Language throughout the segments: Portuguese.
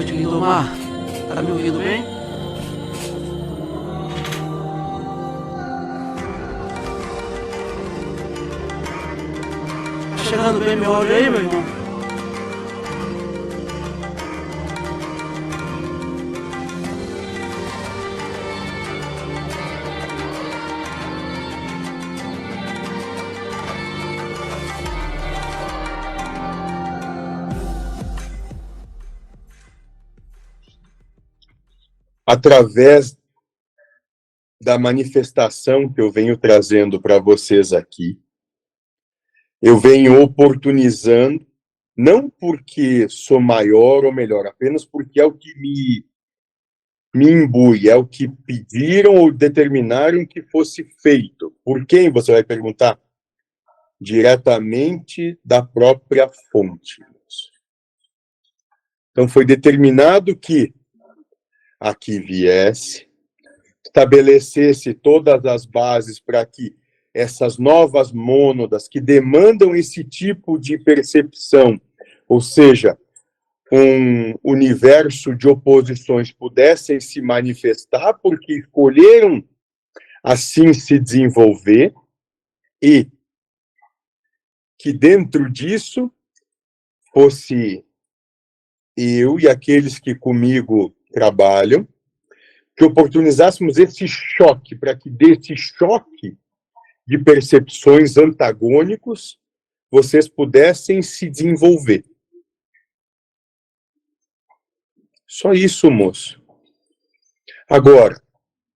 noite, Lindomar. Tá me ouvindo bem? Tá chegando bem meu áudio aí, meu irmão? Através da manifestação que eu venho trazendo para vocês aqui, eu venho oportunizando, não porque sou maior ou melhor, apenas porque é o que me imbui, é o que pediram ou determinaram que fosse feito. Por quem, você vai perguntar? Diretamente da própria fonte. Então, foi determinado que aqui viesse, estabelecesse todas as bases para que essas novas mônadas que demandam esse tipo de percepção, ou seja, um universo de oposições pudessem se manifestar, porque escolheram assim se desenvolver, e que dentro disso fosse eu e aqueles que comigo trabalham, que oportunizássemos esse choque, para que desse choque de percepções antagônicos vocês pudessem se desenvolver. Só isso, moço. Agora,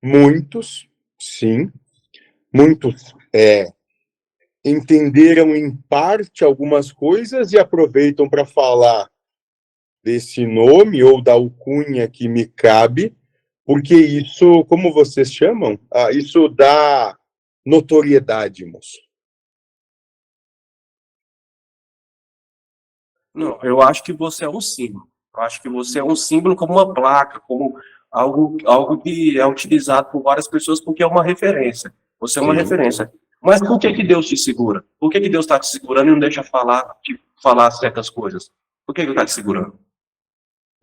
muitos, sim, muitos entenderam em parte algumas coisas e aproveitam para falar desse nome ou da alcunha que me cabe, porque isso, como vocês chamam? Isso dá notoriedade, moço. Não, eu acho que você é um símbolo. Eu acho que você é um símbolo como uma placa, como algo que é utilizado por várias pessoas porque é uma referência. Você é uma Sim. referência. Mas por que Deus te segura? Por que Deus está te segurando e não deixa te falar certas coisas? Por que Ele está te segurando?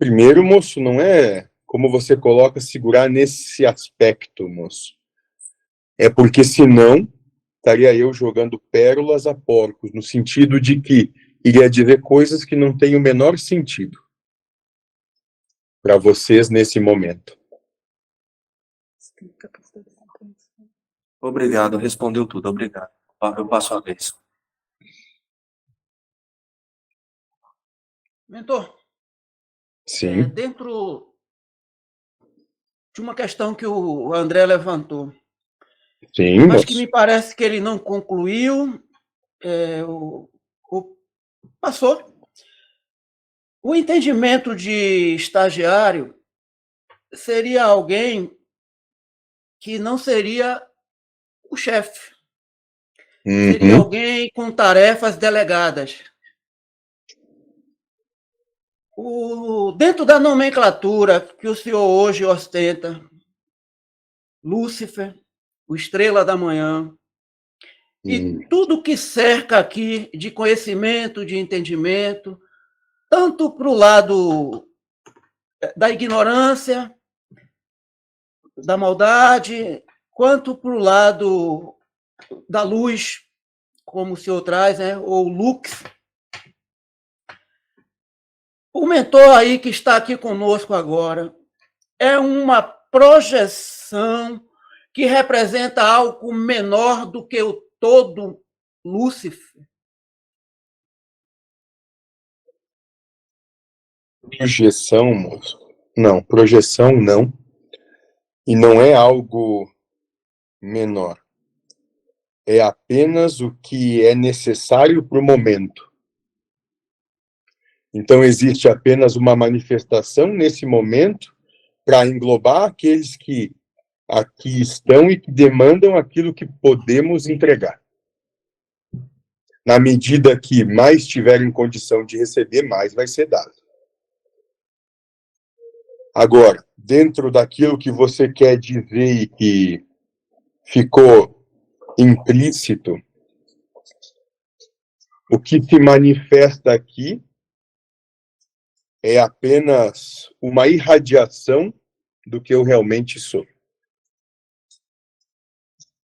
Primeiro, moço, não é como você coloca segurar nesse aspecto, moço. É porque senão estaria eu jogando pérolas a porcos, no sentido de que iria dizer coisas que não têm o menor sentido para vocês nesse momento. Obrigado, respondeu tudo, obrigado. Eu passo a vez. Mentor, Sim. dentro de uma questão que o André levantou, Sim, mas que moço. me parece que ele não concluiu, passou. O entendimento de estagiário seria alguém que não seria o chefe. Seria Uhum. alguém com tarefas delegadas. Dentro da nomenclatura que o senhor hoje ostenta, Lúcifer, o Estrela da Manhã, e tudo que cerca aqui de conhecimento, de entendimento, tanto para o lado da ignorância, da maldade, quanto para o lado da luz, como o senhor traz, né? Ou lux. O mentor aí que está aqui conosco agora é uma projeção que representa algo menor do que o todo Lúcifer. Projeção, moço? Não, projeção não. E não é algo menor. É apenas o que é necessário para o momento. Então, existe apenas uma manifestação nesse momento para englobar aqueles que aqui estão e que demandam aquilo que podemos entregar. Na medida que mais tiverem condição de receber, mais vai ser dado. Agora, dentro daquilo que você quer dizer e que ficou implícito, o que se manifesta aqui é apenas uma irradiação do que eu realmente sou.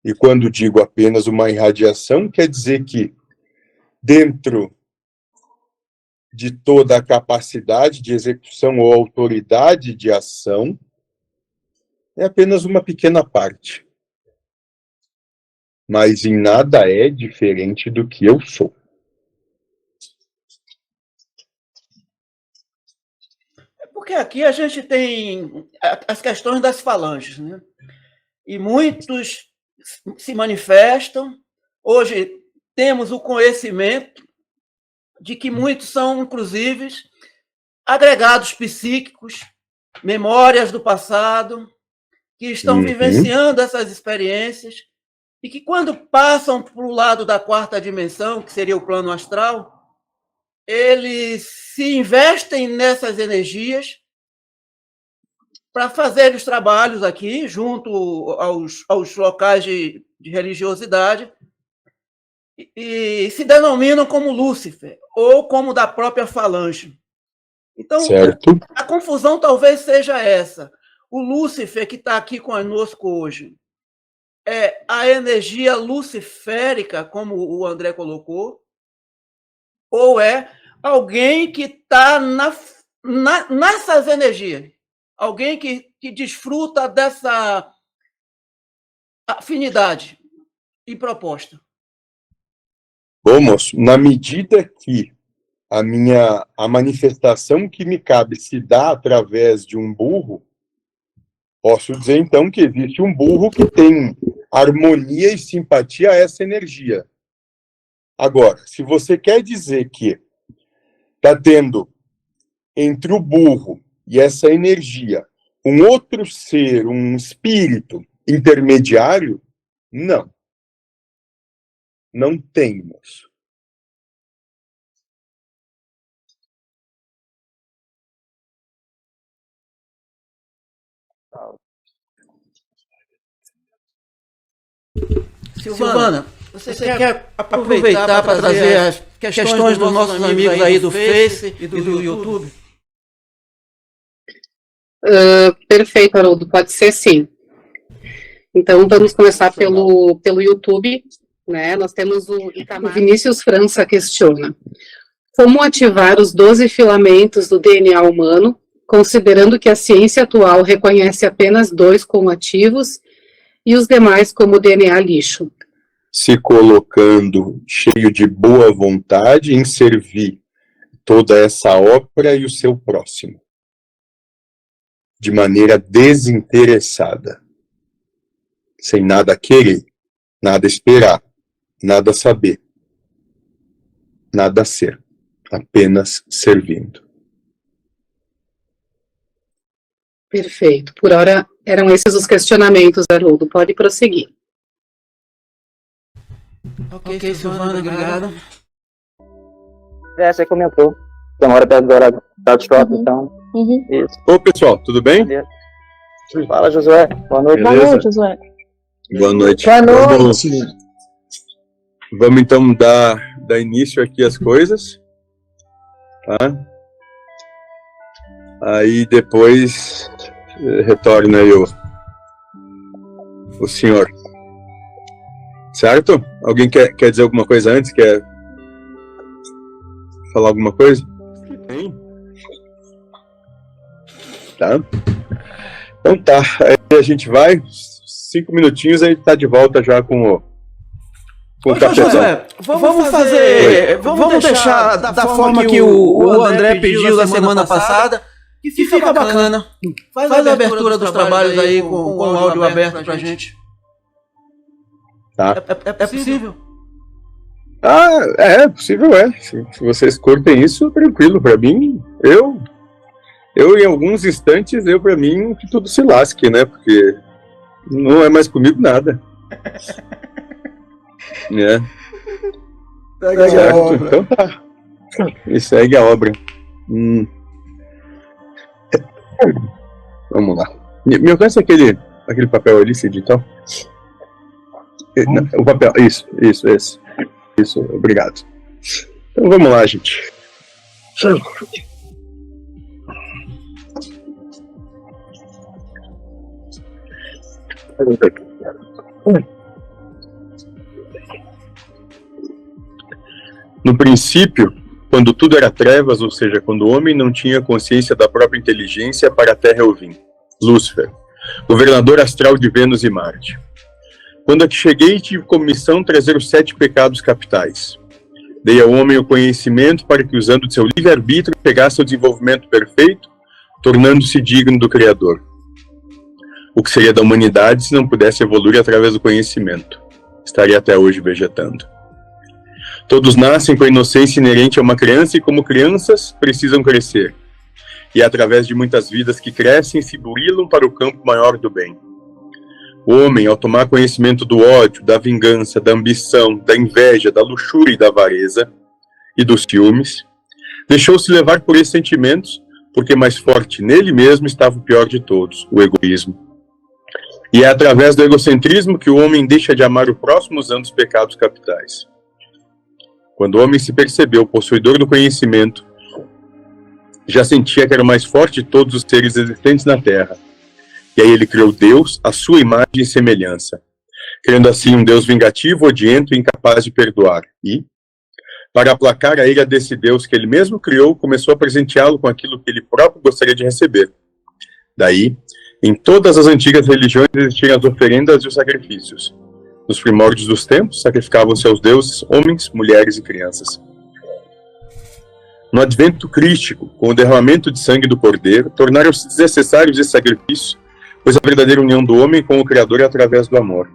E quando digo apenas uma irradiação, quer dizer que dentro de toda a capacidade de execução ou autoridade de ação, é apenas uma pequena parte. Mas em nada é diferente do que eu sou. Porque aqui a gente tem as questões das falanges, né? E muitos se manifestam. Hoje temos o conhecimento de que muitos são, inclusive, agregados psíquicos, memórias do passado, que estão vivenciando essas experiências e que, quando passam para o lado da quarta dimensão, que seria o plano astral, eles se investem nessas energias para fazer os trabalhos aqui, junto aos locais de religiosidade, e se denominam como Lúcifer, ou como da própria falange. Então, certo. A confusão talvez seja essa. O Lúcifer que está aqui conosco hoje é a energia luciférica, como o André colocou, ou é alguém que está nessas energias, alguém que desfruta dessa afinidade e proposta. Bom, moço, na medida que a manifestação que me cabe se dá através de um burro, posso dizer então que existe um burro que tem harmonia e simpatia a essa energia. Agora, se você quer dizer que está tendo entre o burro e essa energia um outro ser, um espírito intermediário, não. Não temos. Silvana, você quer aproveitar para trazer as questões dos nossos amigos aí do Face e do YouTube? Perfeito, Haroldo, pode ser sim. Então, vamos começar pelo YouTube, né? Nós temos o Vinícius França questiona: como ativar os 12 filamentos do DNA humano, considerando que a ciência atual reconhece apenas 2 como ativos e os demais como DNA lixo? Se colocando cheio de boa vontade em servir toda essa obra e o seu próximo, de maneira desinteressada, sem nada querer, nada esperar, nada saber, nada ser, apenas servindo. Perfeito. Por hora, eram esses os questionamentos, Haroldo. Pode prosseguir. Ok, Silvana, obrigado. Você comentou. Demora perto do horário do shopping, então. Isso. Ô, pessoal, tudo bem? Fala, Josué. Boa noite. Beleza? Boa noite, Josué. Boa noite. Boa noite. Vamos então dar início aqui às coisas. Tá? Aí depois retorna aí o senhor. Certo? Alguém quer dizer alguma coisa antes? Quer falar alguma coisa? Tem. Tá? Então tá. Aí a gente vai. 5 minutinhos, a gente tá de volta já com o cafezão. Josué, vamos deixar da forma que o André pediu da semana passada, que fica bacana. Faz a abertura dos trabalhos aí com o áudio aberto pra gente. Tá. É possível? É possível, é. Se vocês curtem isso, tranquilo. Pra mim, eu em alguns instantes, pra mim, que tudo se lasque, né? Porque não é mais comigo nada. Certo, então tá. E segue a obra. Vamos lá. Me alcança aquele papel ali, Cid, então? O papel, isso, esse. Isso, obrigado. Então vamos lá, gente. No princípio, quando tudo era trevas, ou seja, quando o homem não tinha consciência da própria inteligência, para a Terra eu vim, Lúcifer, governador astral de Vênus e Marte. Quando aqui cheguei, tive como missão trazer os 7 pecados capitais. Dei ao homem o conhecimento para que, usando de seu livre-arbítrio, pegasse o desenvolvimento perfeito, tornando-se digno do Criador. O que seria da humanidade se não pudesse evoluir através do conhecimento? Estaria até hoje vegetando. Todos nascem com a inocência inerente a uma criança e, como crianças, precisam crescer. E é através de muitas vidas que crescem, se burilam para o campo maior do bem. O homem, ao tomar conhecimento do ódio, da vingança, da ambição, da inveja, da luxúria e da avareza, e dos ciúmes, deixou-se levar por esses sentimentos, porque mais forte nele mesmo estava o pior de todos, o egoísmo. E é através do egocentrismo que o homem deixa de amar o próximo usando os pecados capitais. Quando o homem se percebeu possuidor do conhecimento, já sentia que era o mais forte de todos os seres existentes na Terra. E aí ele criou Deus, à sua imagem e semelhança, criando assim um Deus vingativo, odiento e incapaz de perdoar. E, para aplacar a ira desse Deus que ele mesmo criou, começou a presenteá-lo com aquilo que ele próprio gostaria de receber. Daí, em todas as antigas religiões existiam as oferendas e os sacrifícios. Nos primórdios dos tempos, sacrificavam-se aos deuses homens, mulheres e crianças. No advento crístico, com o derramamento de sangue do Cordeiro, tornaram-se desnecessários esses sacrifícios, pois a verdadeira união do homem com o Criador é através do amor.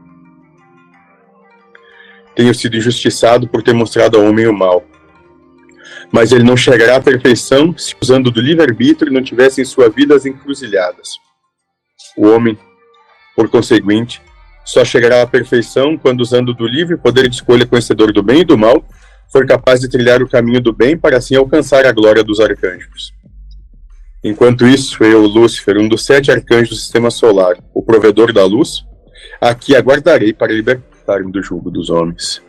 Tenho sido injustiçado por ter mostrado ao homem o mal. Mas ele não chegará à perfeição se, usando do livre-arbítrio, não tivesse em sua vida as encruzilhadas. O homem, por conseguinte, só chegará à perfeição quando, usando do livre poder de escolha conhecedor do bem e do mal, for capaz de trilhar o caminho do bem para assim alcançar a glória dos arcanjos. Enquanto isso, eu, Lúcifer, um dos 7 arcanjos do sistema solar, o provedor da luz, aqui aguardarei para libertar-me do jugo dos homens.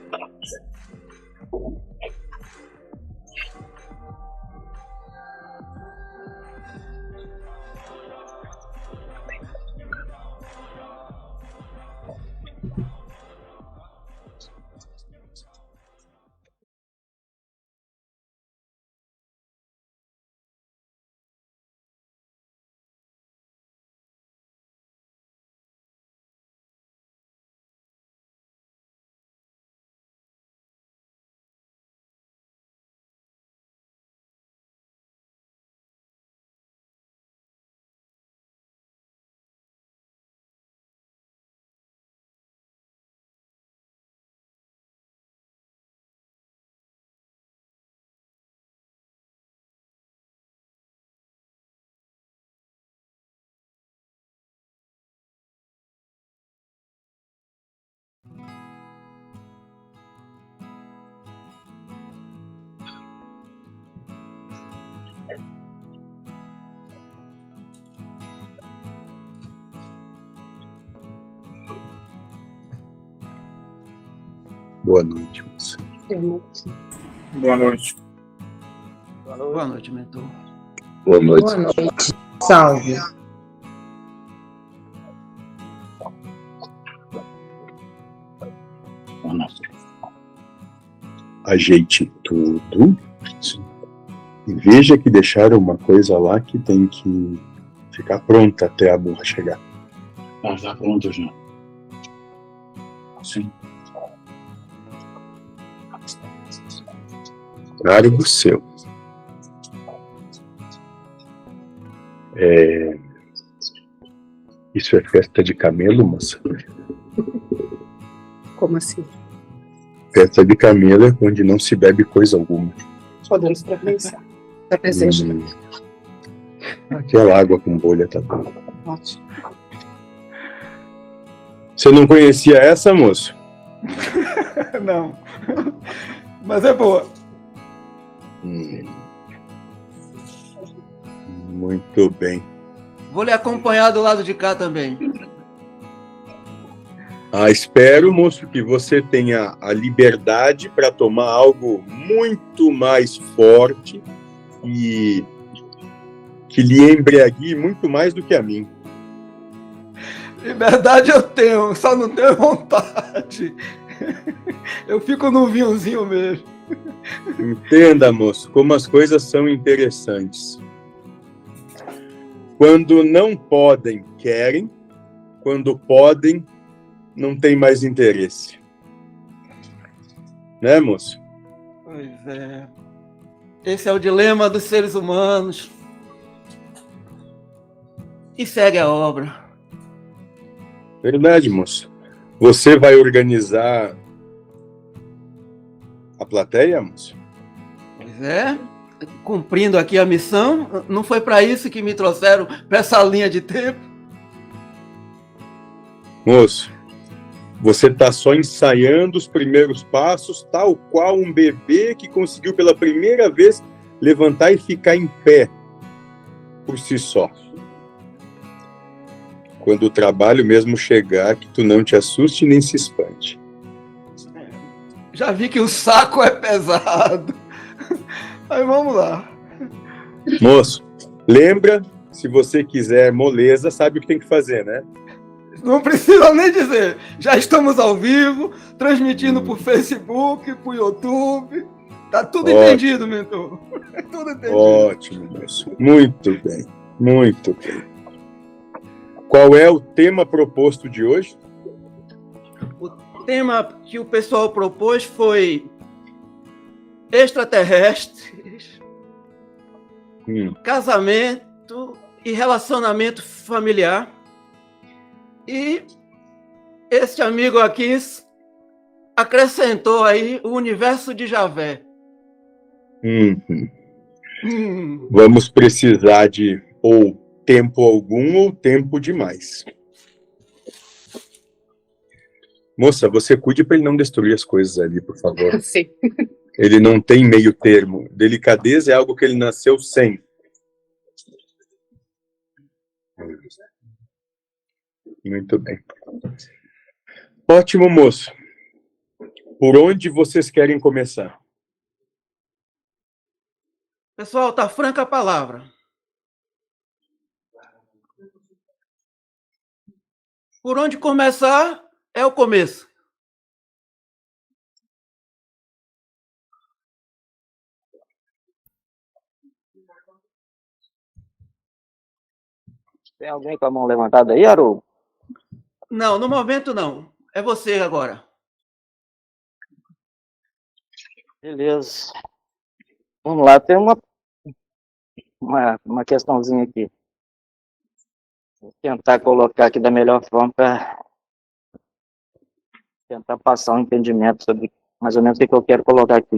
Boa noite, moça. Boa noite. Boa noite, mentor. Boa noite. Boa noite. Salve. Ajeite tudo e veja que deixaram uma coisa lá que tem que ficar pronta até a burra chegar. Ah, tá pronto já. Sim. Cargo seu. Isso é festa de camelo, moça? Como assim? Festa de camelo é onde não se bebe coisa alguma. Podemos para pensar. Para presente. Aquela água com bolha tá bom. Ótimo. Você não conhecia essa, moço? Não. Mas é boa. Muito bem. Vou lhe acompanhar do lado de cá também. Espero, moço, que você tenha a liberdade para tomar algo muito mais forte e que lhe embriague muito mais do que a mim. Liberdade eu tenho, só não tenho vontade. Eu fico no vinhozinho mesmo. Entenda, moço, como as coisas são interessantes. Quando não podem, querem. Quando podem, não tem mais interesse. Né, moço? Pois é. Esse é o dilema dos seres humanos. E segue a obra. Verdade, moço. Você vai organizar a plateia, moço? Pois é. Cumprindo aqui a missão. Não foi para isso que me trouxeram para essa linha de tempo. Moço, você está só ensaiando os primeiros passos, tal qual um bebê que conseguiu pela primeira vez levantar e ficar em pé por si só. Quando o trabalho mesmo chegar, que tu não te assuste nem se espante. Já vi que o saco é pesado. Aí vamos lá. Moço, lembra, se você quiser moleza, sabe o que tem que fazer, né? Não precisa nem dizer. Já estamos ao vivo, transmitindo por Facebook, por YouTube. Tá tudo entendido, mentor. Tudo entendido. Ótimo, moço. Muito bem. Muito bem. Qual é o tema proposto de hoje? O tema que o pessoal propôs foi extraterrestres, casamento e relacionamento familiar. E este amigo aqui acrescentou aí o universo de Javé. Vamos precisar de ou tempo algum ou tempo demais. Moça, você cuide para ele não destruir as coisas ali, por favor. Sim. Ele não tem meio termo. Delicadeza é algo que ele nasceu sem. Muito bem. Ótimo, moço. Por onde vocês querem começar? Pessoal, tá franca a palavra. Por onde começar é o começo. Tem alguém com a mão levantada aí, Haroldo? Não, no momento não. É você agora. Beleza. Vamos lá, tem uma questãozinha aqui. Vou tentar colocar aqui da melhor forma para tentar passar um entendimento sobre mais ou menos o que eu quero colocar aqui.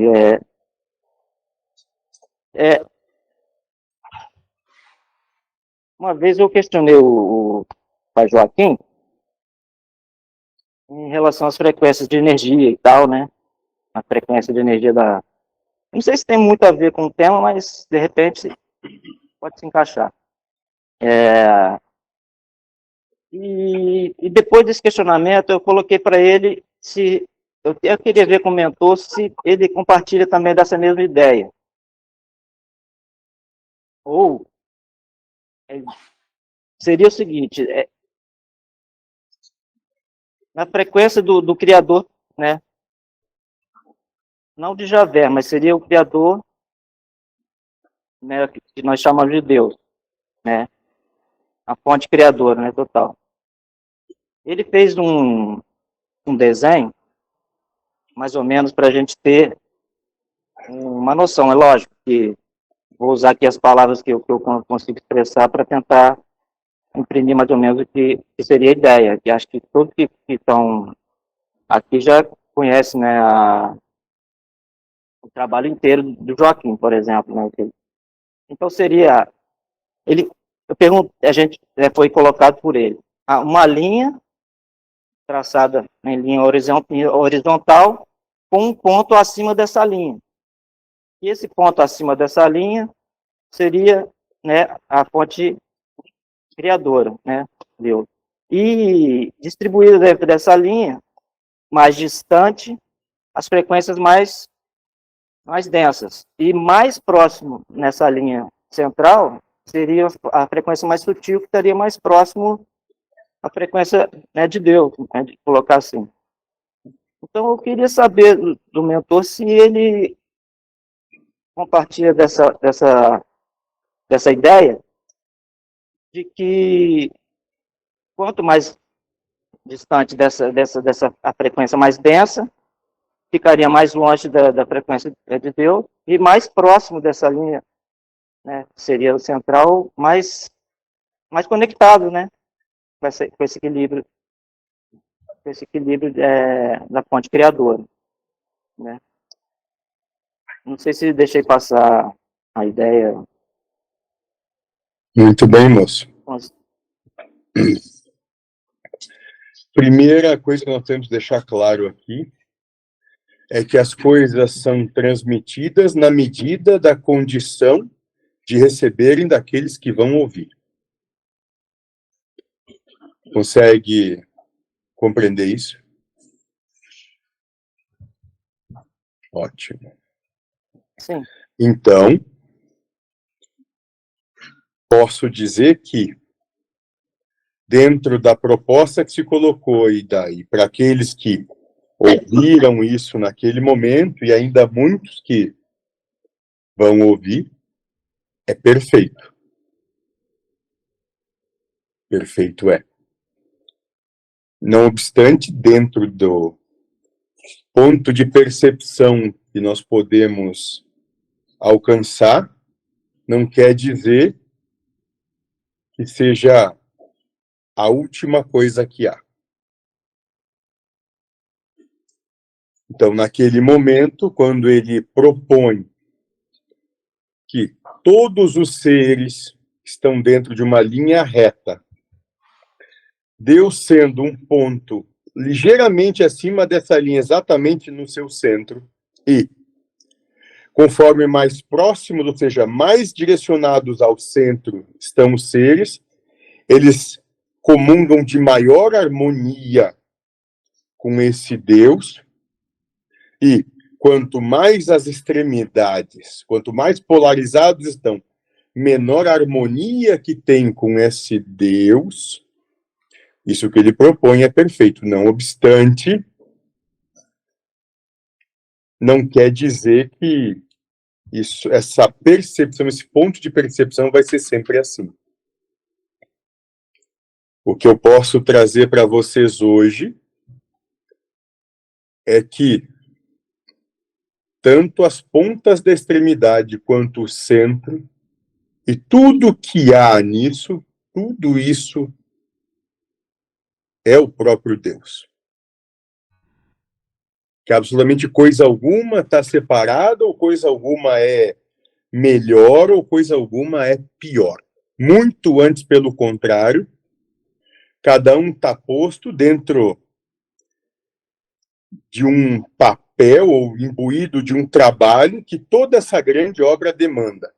Uma vez eu questionei o pai Joaquim em relação às frequências de energia e tal, né? A frequência de energia da... Não sei se tem muito a ver com o tema, mas de repente pode se encaixar. E depois desse questionamento, eu coloquei para ele se... Eu queria ver com o mentor se ele compartilha também dessa mesma ideia. Ou seria o seguinte, na frequência do Criador, né? Não de Javé, mas seria o Criador, né, que nós chamamos de Deus, né? A fonte criadora, né, total. Ele fez um desenho, mais ou menos, para a gente ter uma noção. É lógico que vou usar aqui as palavras que eu consigo expressar para tentar imprimir mais ou menos o que seria a ideia, que acho que todos que estão aqui já conhecem, né, o trabalho inteiro do Joaquim, por exemplo, né? Então seria, eu pergunto, a gente foi colocado por ele, uma linha traçada em linha horizontal com um ponto acima dessa linha. E esse ponto acima dessa linha seria, né, a fonte criadora, né, Deus. E distribuída dentro dessa linha, mais distante, as frequências mais densas. E mais próximo nessa linha central seria a frequência mais sutil, que estaria mais próximo a frequência, né, de Deus, né, de colocar assim. Então, eu queria saber do mentor se ele compartilha dessa ideia de que quanto mais distante a frequência mais densa, ficaria mais longe da frequência de Deus, e mais próximo dessa linha, né, seria o central, mais conectado, né, com esse equilíbrio, da fonte criadora, né. Não sei se deixei passar a ideia. Muito bem, moço. Primeira coisa que nós temos que deixar claro aqui é que as coisas são transmitidas na medida da condição de receberem daqueles que vão ouvir. Consegue compreender isso? Ótimo. Sim. Então, posso dizer que, dentro da proposta que se colocou e daí, para aqueles que ouviram isso naquele momento, e ainda muitos que vão ouvir, é perfeito. Perfeito é. Não obstante, dentro do ponto de percepção que nós podemos alcançar, não quer dizer que seja a última coisa que há. Então, naquele momento, quando ele propõe que todos os seres estão dentro de uma linha reta, Deus sendo um ponto ligeiramente acima dessa linha, exatamente no seu centro, e conforme mais próximos, ou seja, mais direcionados ao centro estão os seres, eles comungam de maior harmonia com esse Deus, e quanto mais as extremidades, quanto mais polarizados estão, menor harmonia que tem com esse Deus, isso que ele propõe é perfeito. Não obstante, não quer dizer que essa percepção, esse ponto de percepção vai ser sempre assim. O que eu posso trazer para vocês hoje é que tanto as pontas da extremidade quanto o centro e tudo que há nisso, tudo isso é o próprio Deus. Que absolutamente coisa alguma está separada, ou coisa alguma é melhor, ou coisa alguma é pior. Muito antes, pelo contrário, cada um está posto dentro de um papel ou imbuído de um trabalho que toda essa grande obra demanda.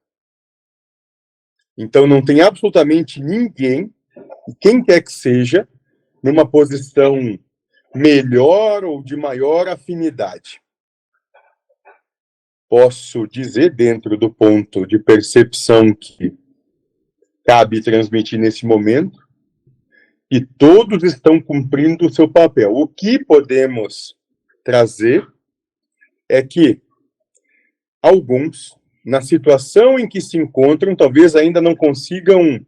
Então não tem absolutamente ninguém, quem quer que seja, numa posição melhor ou de maior afinidade. Posso dizer, dentro do ponto de percepção que cabe transmitir nesse momento, que todos estão cumprindo o seu papel. O que podemos trazer é que alguns, na situação em que se encontram, talvez ainda não consigam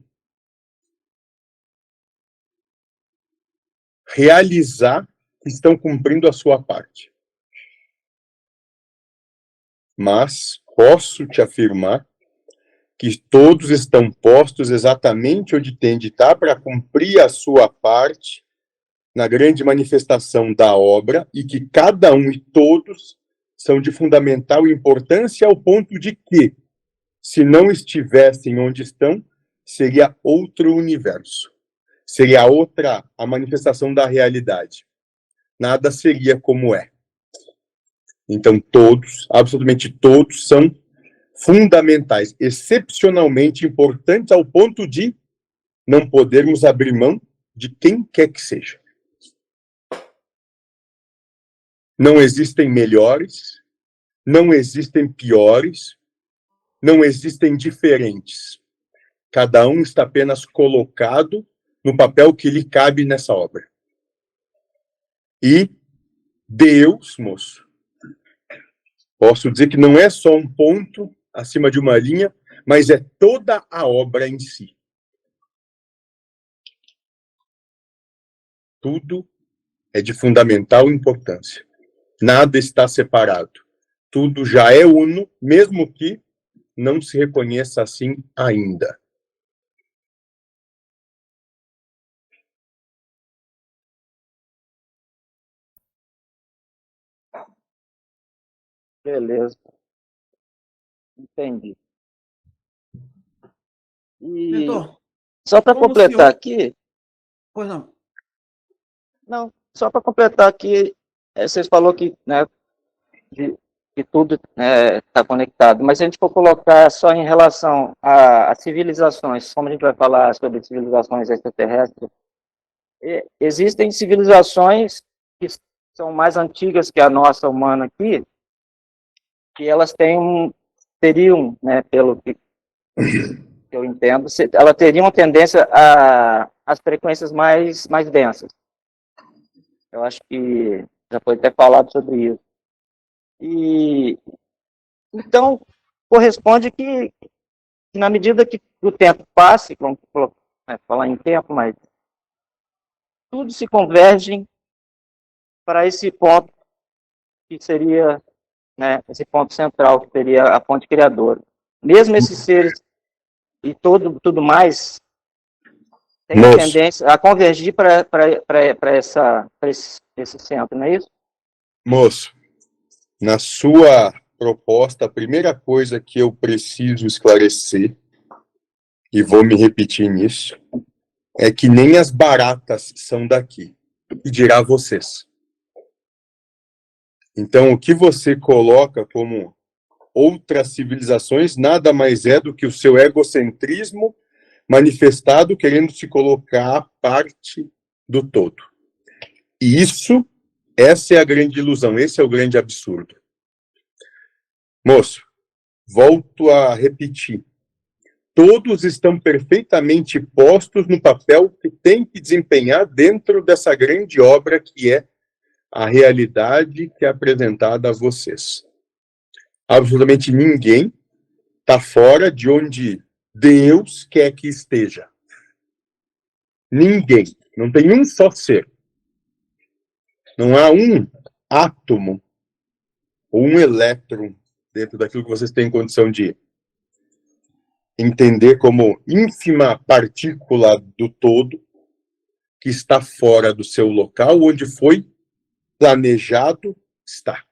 realizar que estão cumprindo a sua parte. Mas posso te afirmar que todos estão postos exatamente onde tem de estar para cumprir a sua parte na grande manifestação da obra, e que cada um e todos são de fundamental importância, ao ponto de que, se não estivessem onde estão, seria outro universo. Seria a manifestação da realidade. Nada seria como é. Então todos, absolutamente todos, são fundamentais, excepcionalmente importantes, ao ponto de não podermos abrir mão de quem quer que seja. Não existem melhores, não existem piores, não existem diferentes. Cada um está apenas colocado no papel que lhe cabe nessa obra. E Deus, moço, posso dizer que não é só um ponto acima de uma linha, mas é toda a obra em si. Tudo é de fundamental importância. Nada está separado. Tudo já é uno, mesmo que não se reconheça assim ainda. Beleza. Entendi. E Mentor, só para como o completar senhor... aqui, Pois não. não, só para completar aqui, vocês falou que, né, que tudo está conectado, mas se a gente for colocar só em relação a civilizações, como a gente vai falar sobre civilizações extraterrestres, existem civilizações que são mais antigas que a nossa humana aqui, que elas teriam, né, pelo que eu entendo, ela teria uma tendência às frequências mais densas. Eu acho que já foi até falado sobre isso. E então corresponde que na medida que o tempo passe, vamos falar em tempo, mas tudo se converge para esse ponto que seria, né, esse ponto central, que seria a fonte criadora. Mesmo esses seres e tudo mais tem a tendência a convergir para esse centro, não é isso? Moço, na sua proposta, a primeira coisa que eu preciso esclarecer, e vou me repetir nisso, é que nem as baratas são daqui, e dirá vocês. Então, o que você coloca como outras civilizações nada mais é do que o seu egocentrismo manifestado querendo se colocar à parte do todo. E essa é a grande ilusão, esse é o grande absurdo. Moço, volto a repetir. Todos estão perfeitamente postos no papel que tem que desempenhar dentro dessa grande obra que é a realidade que é apresentada a vocês. Absolutamente ninguém está fora de onde Deus quer que esteja. Ninguém. Não tem um só ser. Não há um átomo ou um elétron dentro daquilo que vocês têm condição de entender como ínfima partícula do todo que está fora do seu local, onde foi planejado estar.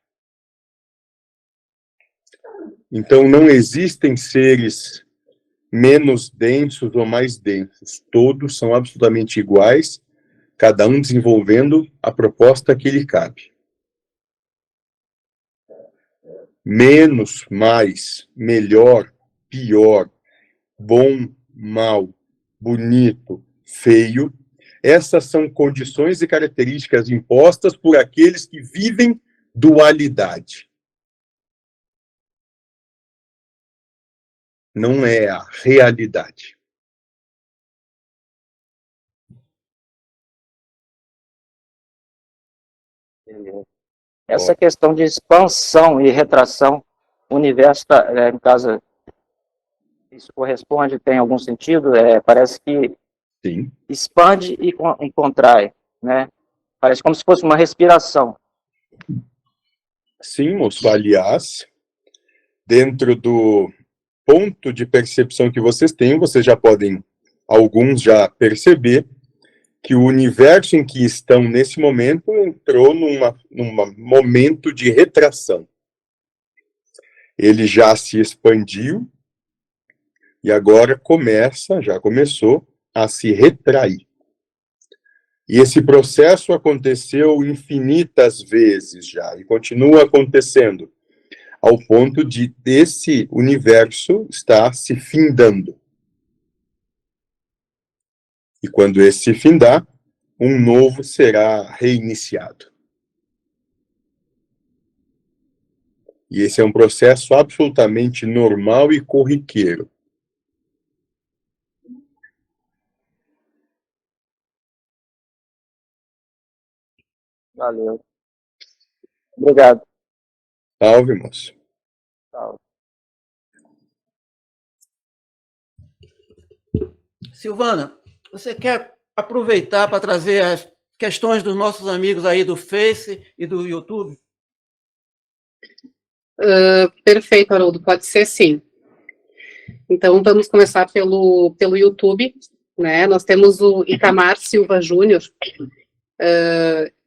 Então, não existem seres menos densos ou mais densos. Todos são absolutamente iguais, cada um desenvolvendo a proposta que lhe cabe. Menos, mais, melhor, pior, bom, mal, bonito, feio. Essas são condições e características impostas por aqueles que vivem dualidade. Não é a realidade. Essa questão de expansão e retração, o universo, no caso, isso corresponde, tem algum sentido? Parece que Sim. expande e contrai, né? Parece como se fosse uma respiração. Sim, moço. Aliás, dentro do ponto de percepção que vocês têm, vocês já podem, alguns já perceber, que o universo em que estão nesse momento entrou num momento de retração. Ele já se expandiu e agora já começou a se retrair. E esse processo aconteceu infinitas vezes já e continua acontecendo, ao ponto de esse universo estar se findando. E quando esse se findar, um novo será reiniciado. E esse é um processo absolutamente normal e corriqueiro. Valeu. Obrigado. Salve, moço. Salve. Silvana, você quer aproveitar para trazer as questões dos nossos amigos aí do Face e do YouTube? Perfeito, Haroldo, pode ser sim. Então, vamos começar pelo YouTube, né? Nós temos o Itamar Silva Júnior.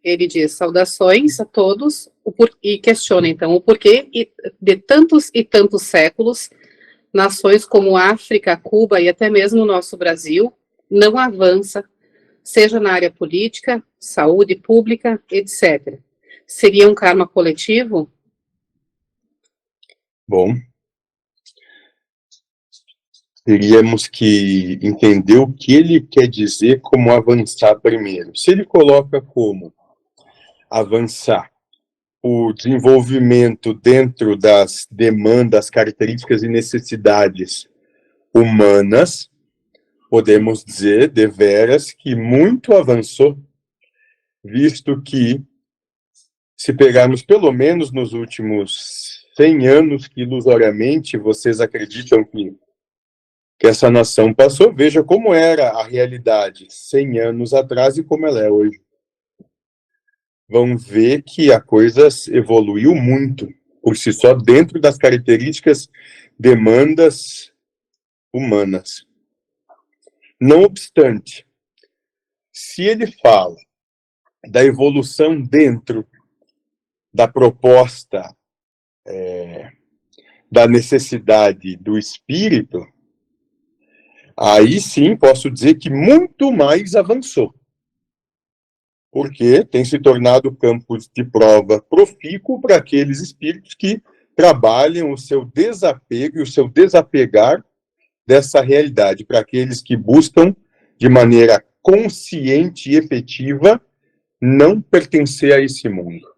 Ele diz: saudações a todos, e questiona, então, o porquê de tantos e tantos séculos, nações como África, Cuba e até mesmo o nosso Brasil não avança, seja na área política, saúde pública, etc. Seria um karma coletivo? Bom, teríamos que entender o que ele quer dizer como avançar primeiro. Se ele coloca como avançar o desenvolvimento dentro das demandas, características e necessidades humanas, podemos dizer, deveras, que muito avançou, visto que, se pegarmos pelo menos nos últimos 100 anos que ilusoriamente vocês acreditam que essa nação passou, veja como era a realidade 100 anos atrás e como ela é hoje. Vão ver que a coisa evoluiu muito por si só dentro das características, demandas humanas. Não obstante, se ele fala da evolução dentro da proposta da necessidade do espírito, aí sim posso dizer que muito mais avançou, porque tem se tornado campo de prova profícuo para aqueles espíritos que trabalham o seu desapego e o seu desapegar dessa realidade, para aqueles que buscam, de maneira consciente e efetiva, não pertencer a esse mundo.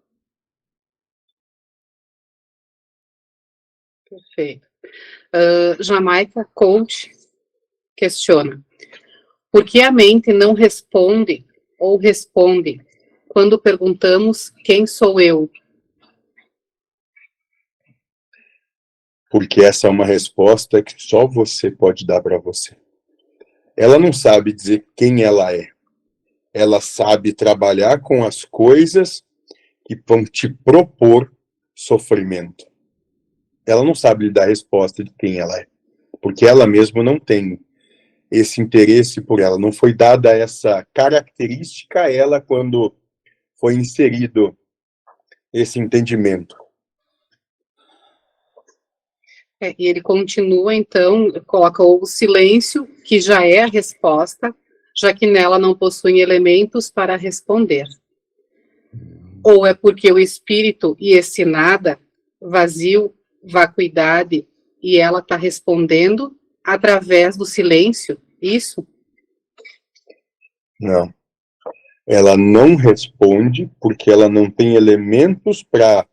Perfeito. Jamaica Coach questiona: por que a mente não responde ou responde quando perguntamos quem sou eu? Porque essa é uma resposta que só você pode dar para você. Ela não sabe dizer quem ela é. Ela sabe trabalhar com as coisas que vão te propor sofrimento. Ela não sabe lhe dar a resposta de quem ela é, porque ela mesma não tem esse interesse por ela. Não foi dada essa característica a ela quando foi inserido esse entendimento. E ele continua, então, coloca o silêncio, que já é a resposta, já que nela não possuem elementos para responder. Ou é porque o espírito e esse nada, vazio, vacuidade, e ela está respondendo através do silêncio, isso? Não. Ela não responde porque ela não tem elementos para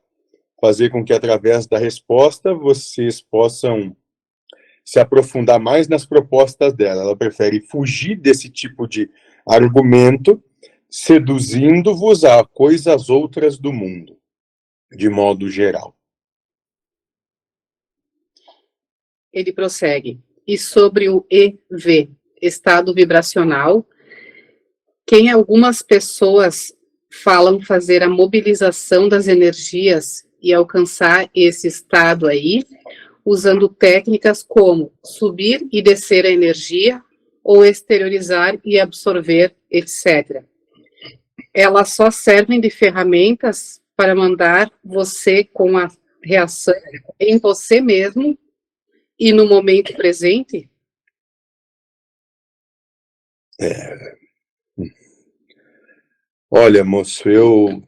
fazer com que, através da resposta, vocês possam se aprofundar mais nas propostas dela. Ela prefere fugir desse tipo de argumento, seduzindo-vos a coisas outras do mundo, de modo geral. Ele prossegue: e sobre o EV, estado vibracional, quem algumas pessoas falam fazer a mobilização das energias e alcançar esse estado aí, usando técnicas como subir e descer a energia, ou exteriorizar e absorver, etc. Elas só servem de ferramentas para mandar você com a reação em você mesmo e no momento presente? Olha, moço, eu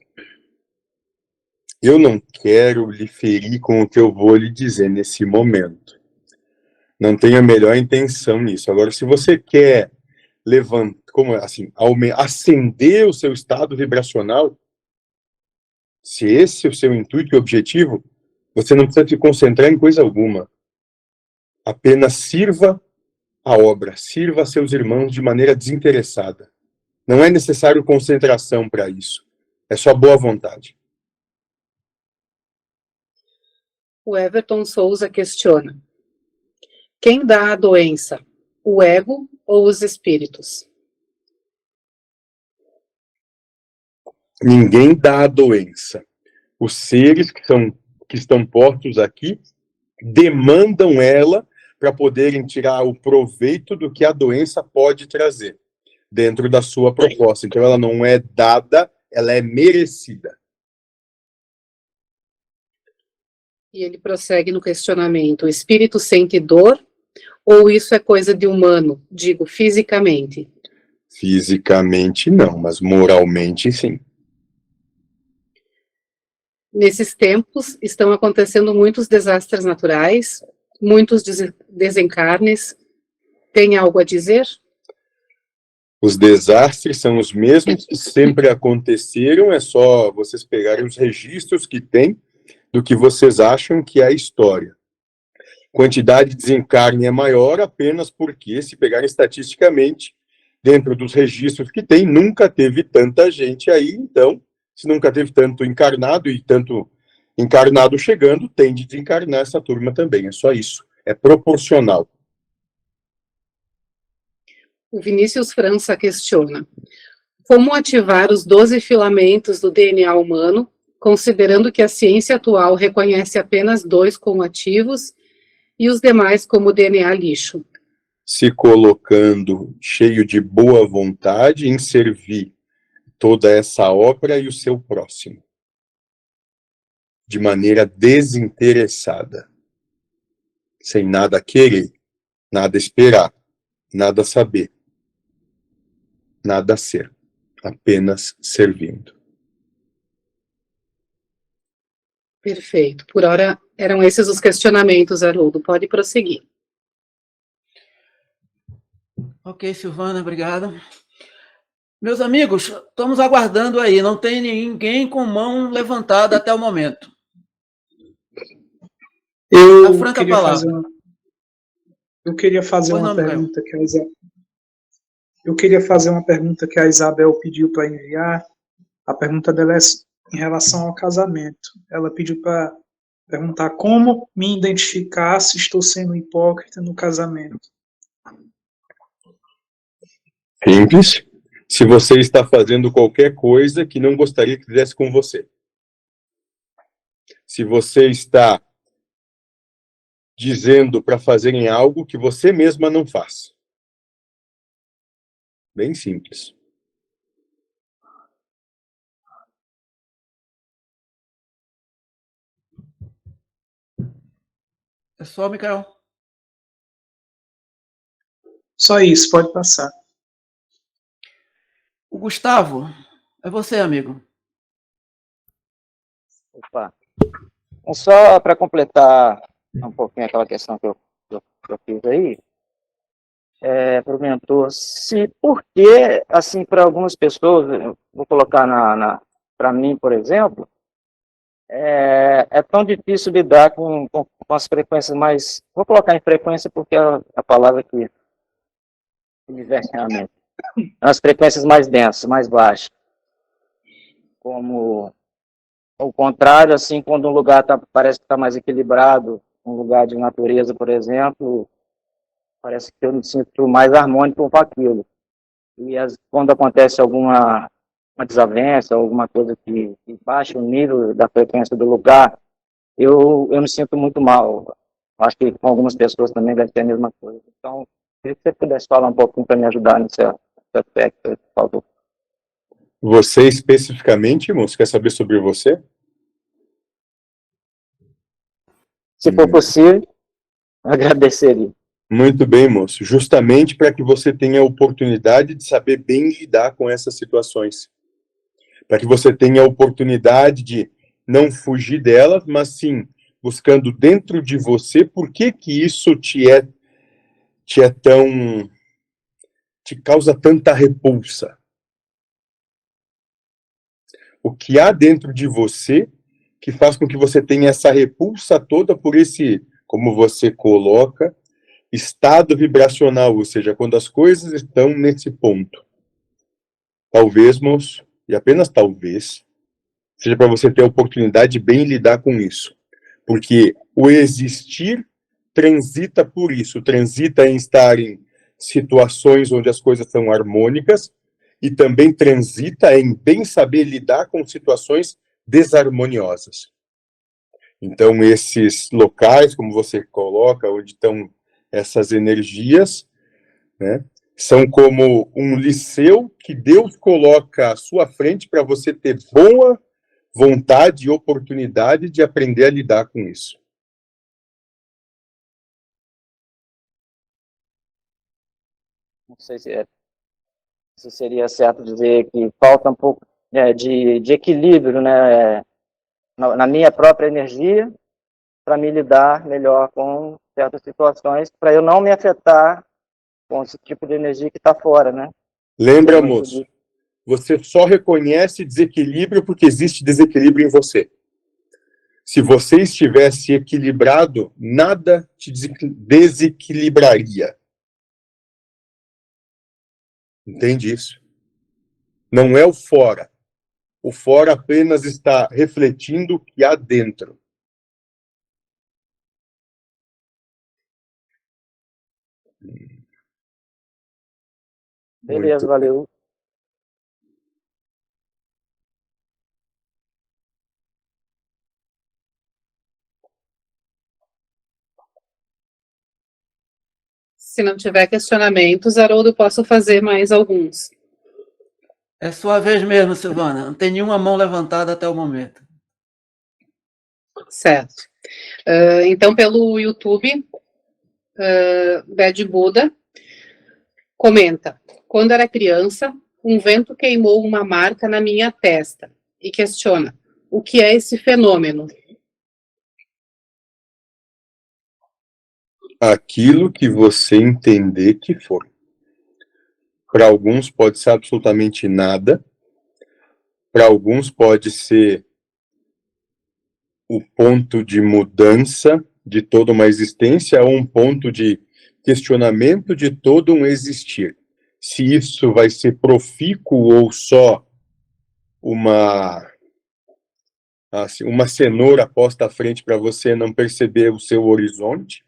não quero lhe ferir com o que eu vou lhe dizer nesse momento. Não tenho a melhor intenção nisso. Agora, se você quer levantar, como assim, acender o seu estado vibracional, se esse é o seu intuito e objetivo, você não precisa se concentrar em coisa alguma. Apenas sirva a obra, sirva a seus irmãos de maneira desinteressada. Não é necessário concentração para isso. É só boa vontade. O Everton Souza questiona: quem dá a doença, o ego ou os espíritos? Ninguém dá a doença. Os seres que estão postos aqui demandam ela para poderem tirar o proveito do que a doença pode trazer dentro da sua proposta. Então, ela não é dada, ela é merecida. E ele prossegue no questionamento: o espírito sente dor ou isso é coisa de humano, digo, fisicamente? Fisicamente, não, mas moralmente, sim. Nesses tempos, estão acontecendo muitos desastres naturais, muitos desencarnes. Tem algo a dizer? Os desastres são os mesmos que sempre aconteceram, é só vocês pegarem os registros que tem do que vocês acham que é a história. Quantidade de desencarne é maior apenas porque, se pegarem estatisticamente, dentro dos registros que tem, nunca teve tanta gente aí, então, se nunca teve tanto encarnado e tanto encarnado chegando, tem de desencarnar essa turma também, é só isso, é proporcional. O Vinícius França questiona: como ativar os 12 filamentos do DNA humano, considerando que a ciência atual reconhece apenas 2 como ativos e os demais como DNA lixo? Se colocando cheio de boa vontade em servir toda essa obra e o seu próximo, de maneira desinteressada, sem nada querer, nada esperar, nada saber, nada ser, apenas servindo. Perfeito. Por hora, eram esses os questionamentos, Haroldo. Pode prosseguir. Ok, Silvana, obrigado. Meus amigos, estamos aguardando aí, não tem ninguém com mão levantada até o momento. Eu franca queria palavra. fazer uma, eu queria fazer Pois uma não, Miguel. pergunta que a Isabel, eu queria fazer uma pergunta que a Isabel pediu para enviar. A pergunta dela é em relação ao casamento. Ela pediu para perguntar como me identificar se estou sendo hipócrita no casamento. Simples. Se você está fazendo qualquer coisa que não gostaria que fizesse com você. Se você está dizendo para fazerem algo que você mesma não faz. Bem simples. É só, Miguel. Só isso, pode passar. O Gustavo, é você, amigo. Opa. Então, só para completar um pouquinho aquela questão que eu fiz aí, para o mentor, se por que, assim, para algumas pessoas, eu vou colocar para mim, por exemplo, é tão difícil lidar com as frequências mais... Vou colocar em frequência porque é a palavra que me vem à mente. As frequências mais densas, mais baixas. Como o contrário, assim, quando um lugar parece que está mais equilibrado, um lugar de natureza, por exemplo, parece que eu me sinto mais harmônico com aquilo. E quando acontece alguma uma desavença, alguma coisa que baixa o nível da frequência do lugar, eu me sinto muito mal. Acho que com algumas pessoas também deve ter a mesma coisa. Então, queria que você pudesse falar um pouquinho para me ajudar nesse aspecto, por favor. Você especificamente, moço, quer saber sobre você? Se for possível, agradeceria. Muito bem, moço. Justamente para que você tenha a oportunidade de saber bem lidar com essas situações. Para que você tenha a oportunidade de não fugir delas, mas sim buscando dentro de você por que isso te causa tanta repulsa. O que há dentro de você que faz com que você tenha essa repulsa toda por esse, como você coloca, estado vibracional, ou seja, quando as coisas estão nesse ponto. Talvez, moço, e apenas talvez, seja para você ter a oportunidade de bem lidar com isso. Porque o existir transita por isso, transita em estar em situações onde as coisas são harmônicas e também transita em bem saber lidar com situações desarmoniosas. Então, esses locais, como você coloca, onde estão essas energias, né, são como um liceu que Deus coloca à sua frente para você ter boa vontade e oportunidade de aprender a lidar com isso. Não sei se seria certo dizer que falta um pouco de equilíbrio, né, na minha própria energia, para me lidar melhor com certas situações, para eu não me afetar com esse tipo de energia que está fora, né? Lembra, moço, você só reconhece desequilíbrio porque existe desequilíbrio em você. Se você estivesse equilibrado, nada te desequilibraria. Entende isso? Não é o fora. O fora apenas está refletindo o que há dentro. Beleza, valeu. Se não tiver questionamentos, Haroldo, posso fazer mais alguns. É sua vez mesmo, Silvana. Não tem nenhuma mão levantada até o momento. Certo. Então, pelo YouTube, Bad Buda comenta: quando era criança, um vento queimou uma marca na minha testa, e questiona: o que é esse fenômeno? Aquilo que você entender que for. Para alguns pode ser absolutamente nada, para alguns pode ser o ponto de mudança de toda uma existência ou um ponto de questionamento de todo um existir. Se isso vai ser profícuo ou só uma cenoura posta à frente para você não perceber o seu horizonte,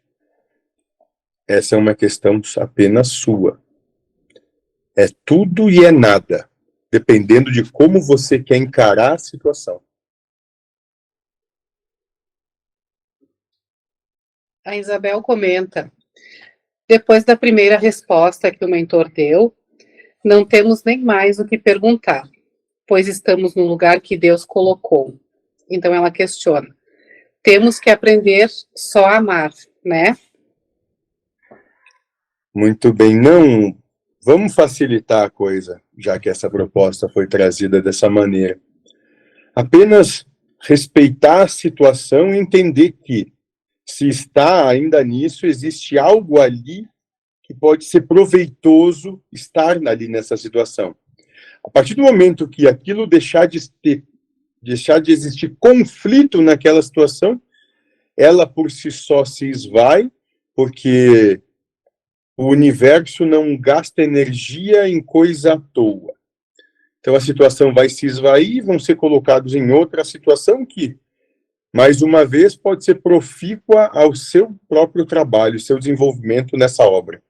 essa é uma questão apenas sua. É tudo e é nada, dependendo de como você quer encarar a situação. A Isabel comenta: depois da primeira resposta que o mentor deu, não temos nem mais o que perguntar, pois estamos no lugar que Deus colocou. Então ela questiona: temos que aprender só a amar, né? Muito bem, não. Vamos facilitar a coisa, já que essa proposta foi trazida dessa maneira. Apenas respeitar a situação e entender que, se está ainda nisso, existe algo ali que pode ser proveitoso estar ali nessa situação. A partir do momento que aquilo deixar de existir conflito naquela situação, ela por si só se esvai, porque o universo não gasta energia em coisa à toa. Então a situação vai se esvair, vão ser colocados em outra situação que, mais uma vez, pode ser profícua ao seu próprio trabalho, seu desenvolvimento nessa obra.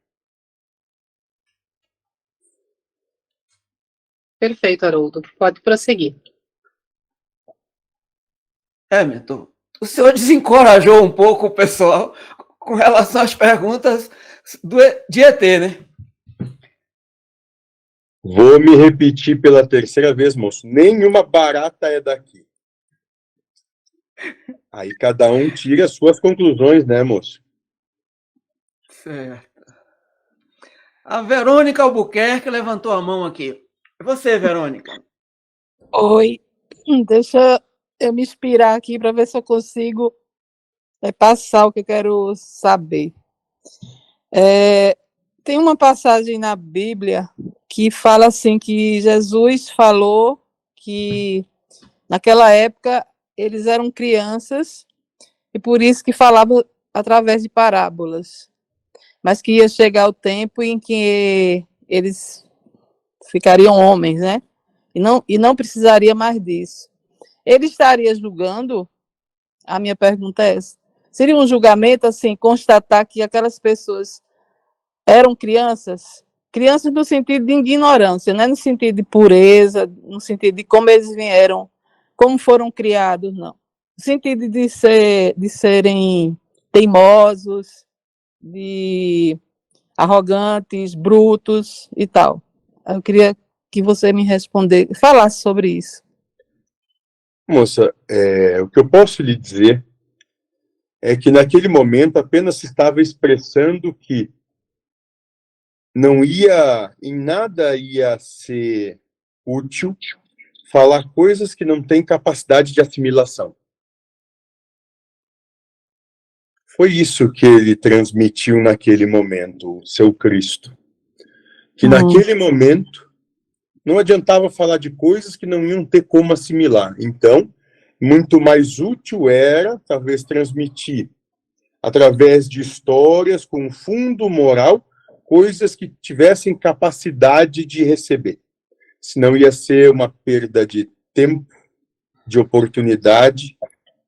Perfeito, Haroldo. Pode prosseguir. Mentor, o senhor desencorajou um pouco o pessoal com relação às perguntas de ET, né? Vou me repetir pela terceira vez, moço. Nenhuma barata é daqui. Aí cada um tira as suas conclusões, né, moço? Certo. A Verônica Albuquerque levantou a mão aqui. É você, Verônica. Oi. Deixa eu me inspirar aqui para ver se eu consigo passar o que eu quero saber. Tem uma passagem na Bíblia que fala assim que Jesus falou que naquela época eles eram crianças e por isso que falavam através de parábolas, mas que ia chegar o tempo em que eles ficariam homens, né? E não precisaria mais disso. ele estaria julgando? A minha pergunta é essa. Seria um julgamento, assim, constatar que aquelas pessoas eram crianças? Crianças no sentido de ignorância, não é no sentido de pureza, no sentido de como eles vieram, como foram criados, não. No sentido de serem teimosos, de arrogantes, brutos e tal. Eu queria que você me falasse sobre isso. Moça, o que eu posso lhe dizer é que naquele momento apenas se estava expressando que em nada ia ser útil falar coisas que não têm capacidade de assimilação. Foi isso que ele transmitiu naquele momento, o seu Cristo. Que naquele momento não adiantava falar de coisas que não iam ter como assimilar. Então, muito mais útil era, talvez, transmitir, através de histórias com fundo moral, coisas que tivessem capacidade de receber. Senão ia ser uma perda de tempo, de oportunidade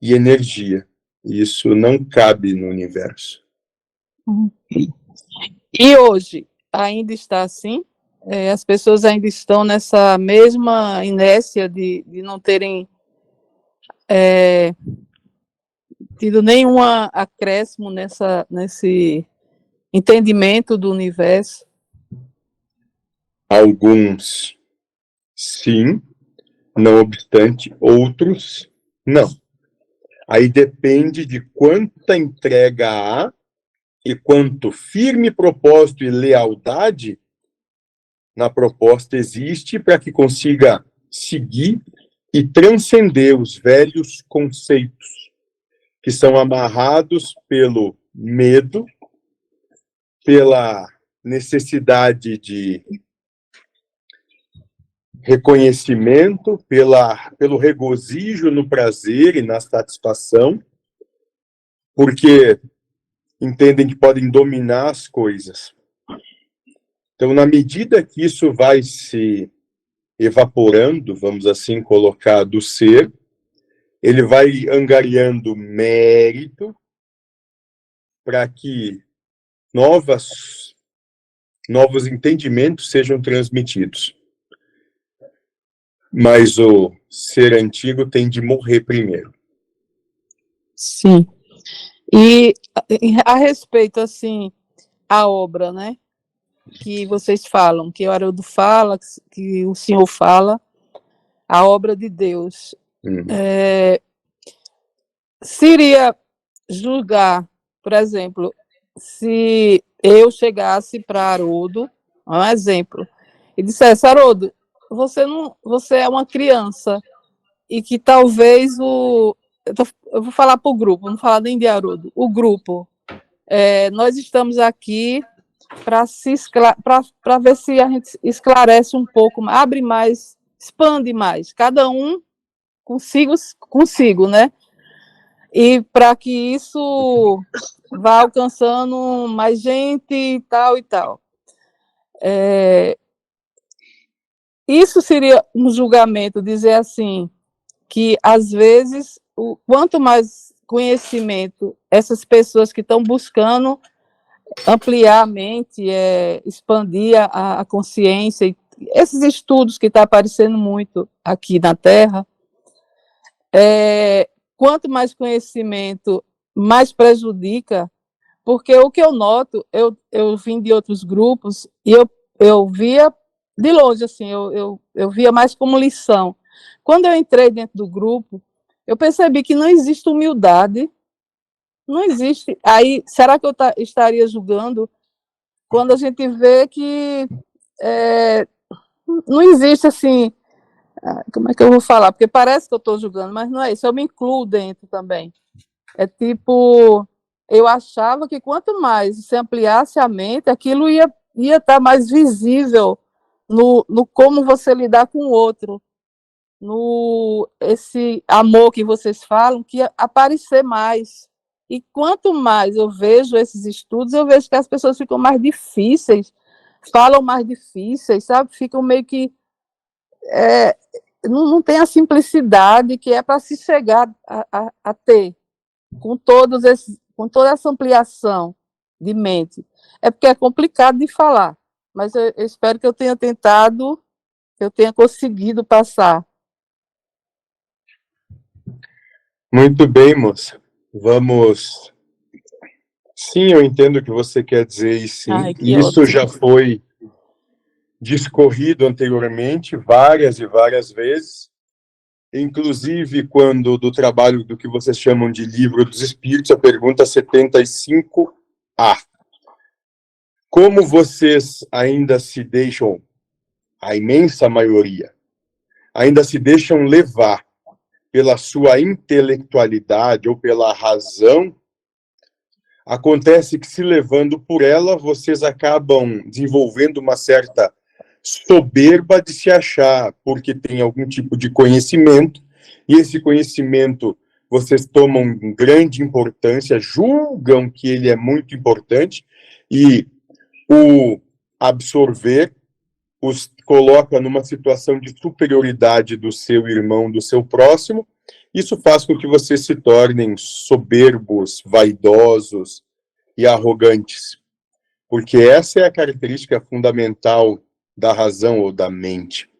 e energia. Isso não cabe no universo. E hoje, ainda está assim? As pessoas ainda estão nessa mesma inércia de não terem tido nenhum acréscimo nesse entendimento do universo? Alguns, sim, não obstante, outros, não. Aí depende de quanta entrega há e quanto firme propósito e lealdade na proposta existe para que consiga seguir e transcender os velhos conceitos que são amarrados pelo medo, pela necessidade de reconhecimento, pelo regozijo no prazer e na satisfação, porque entendem que podem dominar as coisas. Então, na medida que isso vai se evaporando, vamos assim colocar, do ser, ele vai angariando mérito para que novos entendimentos sejam transmitidos. Mas o ser antigo tem de morrer primeiro. Sim. E a respeito, assim, a obra, né, que vocês falam, que o Haroldo fala, que o senhor fala, a obra de Deus. Seria julgar, por exemplo, se eu chegasse para Haroldo, um exemplo, e dissesse: Haroldo, você é uma criança, e que talvez eu vou falar para o grupo, não falar nem de Haroldo, o grupo, nós estamos aqui para ver se a gente esclarece um pouco, abre mais, expande mais, cada um consigo, né? E para que isso vá alcançando mais gente e tal e tal. Isso seria um julgamento, dizer assim, que às vezes, quanto mais conhecimento essas pessoas que estão buscando ampliar a mente, expandir a consciência, esses estudos que estão aparecendo muito aqui na Terra, quanto mais conhecimento, mais prejudica, porque o que eu noto, eu vim de outros grupos e eu via de longe, assim, eu via mais como lição. Quando eu entrei dentro do grupo, eu percebi que não existe humildade, não existe. Aí, será que eu estaria julgando quando a gente vê que não existe, assim, como é que eu vou falar? Porque parece que eu estou julgando, mas não é isso, eu me incluo dentro também. É tipo, eu achava que quanto mais se ampliasse a mente, aquilo ia estar mais visível no como você lidar com o outro, no esse amor que vocês falam, que ia aparecer mais. E quanto mais eu vejo esses estudos, eu vejo que as pessoas ficam mais difíceis, falam mais difíceis, sabe? Ficam meio que não tem a simplicidade que é para se chegar a ter, com toda essa ampliação de mente. É porque é complicado de falar, mas eu espero que eu tenha tentado, que eu tenha conseguido passar. Muito bem, moça. Vamos. Sim, eu entendo o que você quer dizer, e sim. Ai, que Isso ótimo. já foi discorrido anteriormente, várias e várias vezes, inclusive quando do trabalho do que vocês chamam de Livro dos Espíritos, a pergunta 75A. Como vocês ainda se deixam, a imensa maioria, ainda se deixam levar pela sua intelectualidade ou pela razão, acontece que, se levando por ela, vocês acabam desenvolvendo uma certa soberba de se achar, porque tem algum tipo de conhecimento, e esse conhecimento vocês tomam grande importância, julgam que ele é muito importante, e o absorver os coloca numa situação de superioridade do seu irmão, do seu próximo. Isso faz com que vocês se tornem soberbos, vaidosos e arrogantes, porque essa é a característica fundamental da razão ou da mente.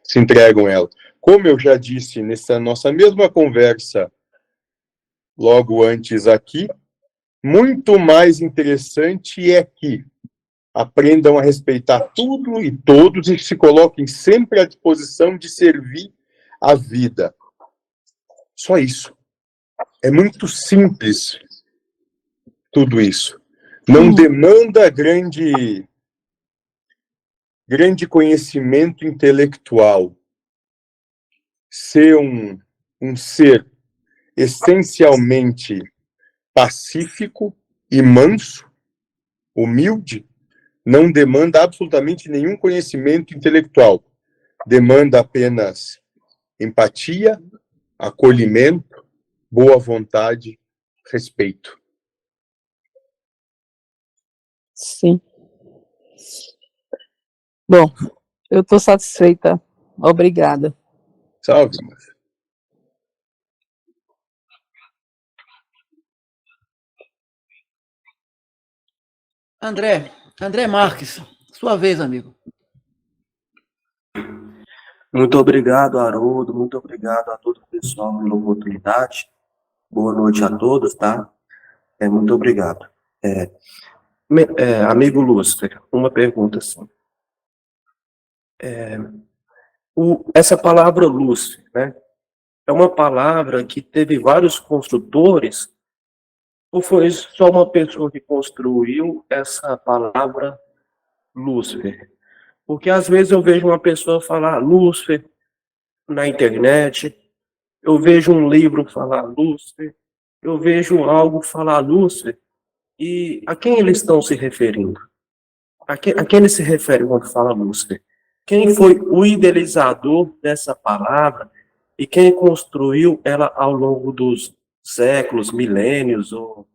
Se entregam ela. Como eu já disse nessa nossa mesma conversa logo antes aqui, muito mais interessante é que aprendam a respeitar tudo e todos e se coloquem sempre à disposição de servir a vida. Só isso. É muito simples tudo isso. Não demanda grande conhecimento intelectual. Ser um ser essencialmente pacífico e manso, humilde, não demanda absolutamente nenhum conhecimento intelectual. Demanda apenas empatia, acolhimento, boa vontade, respeito. Sim. Bom, eu estou satisfeita. Obrigada. Salve, moça. André Marques, sua vez, amigo. Muito obrigado, Haroldo. Muito obrigado a todo o pessoal pela oportunidade. Boa noite a todos, tá? Muito obrigado. Amigo Lúcifer, uma pergunta assim. Essa palavra Lúcifer, né? É uma palavra que teve vários construtores, ou foi só uma pessoa que construiu essa palavra Lúcifer? Porque às vezes eu vejo uma pessoa falar Lúcifer na internet, eu vejo um livro falar Lúcifer, eu vejo algo falar Lúcifer, e a quem eles estão se referindo? A quem eles se referem quando fala Lúcifer? Quem foi o idealizador dessa palavra e quem construiu ela ao longo dos séculos, milênios, ou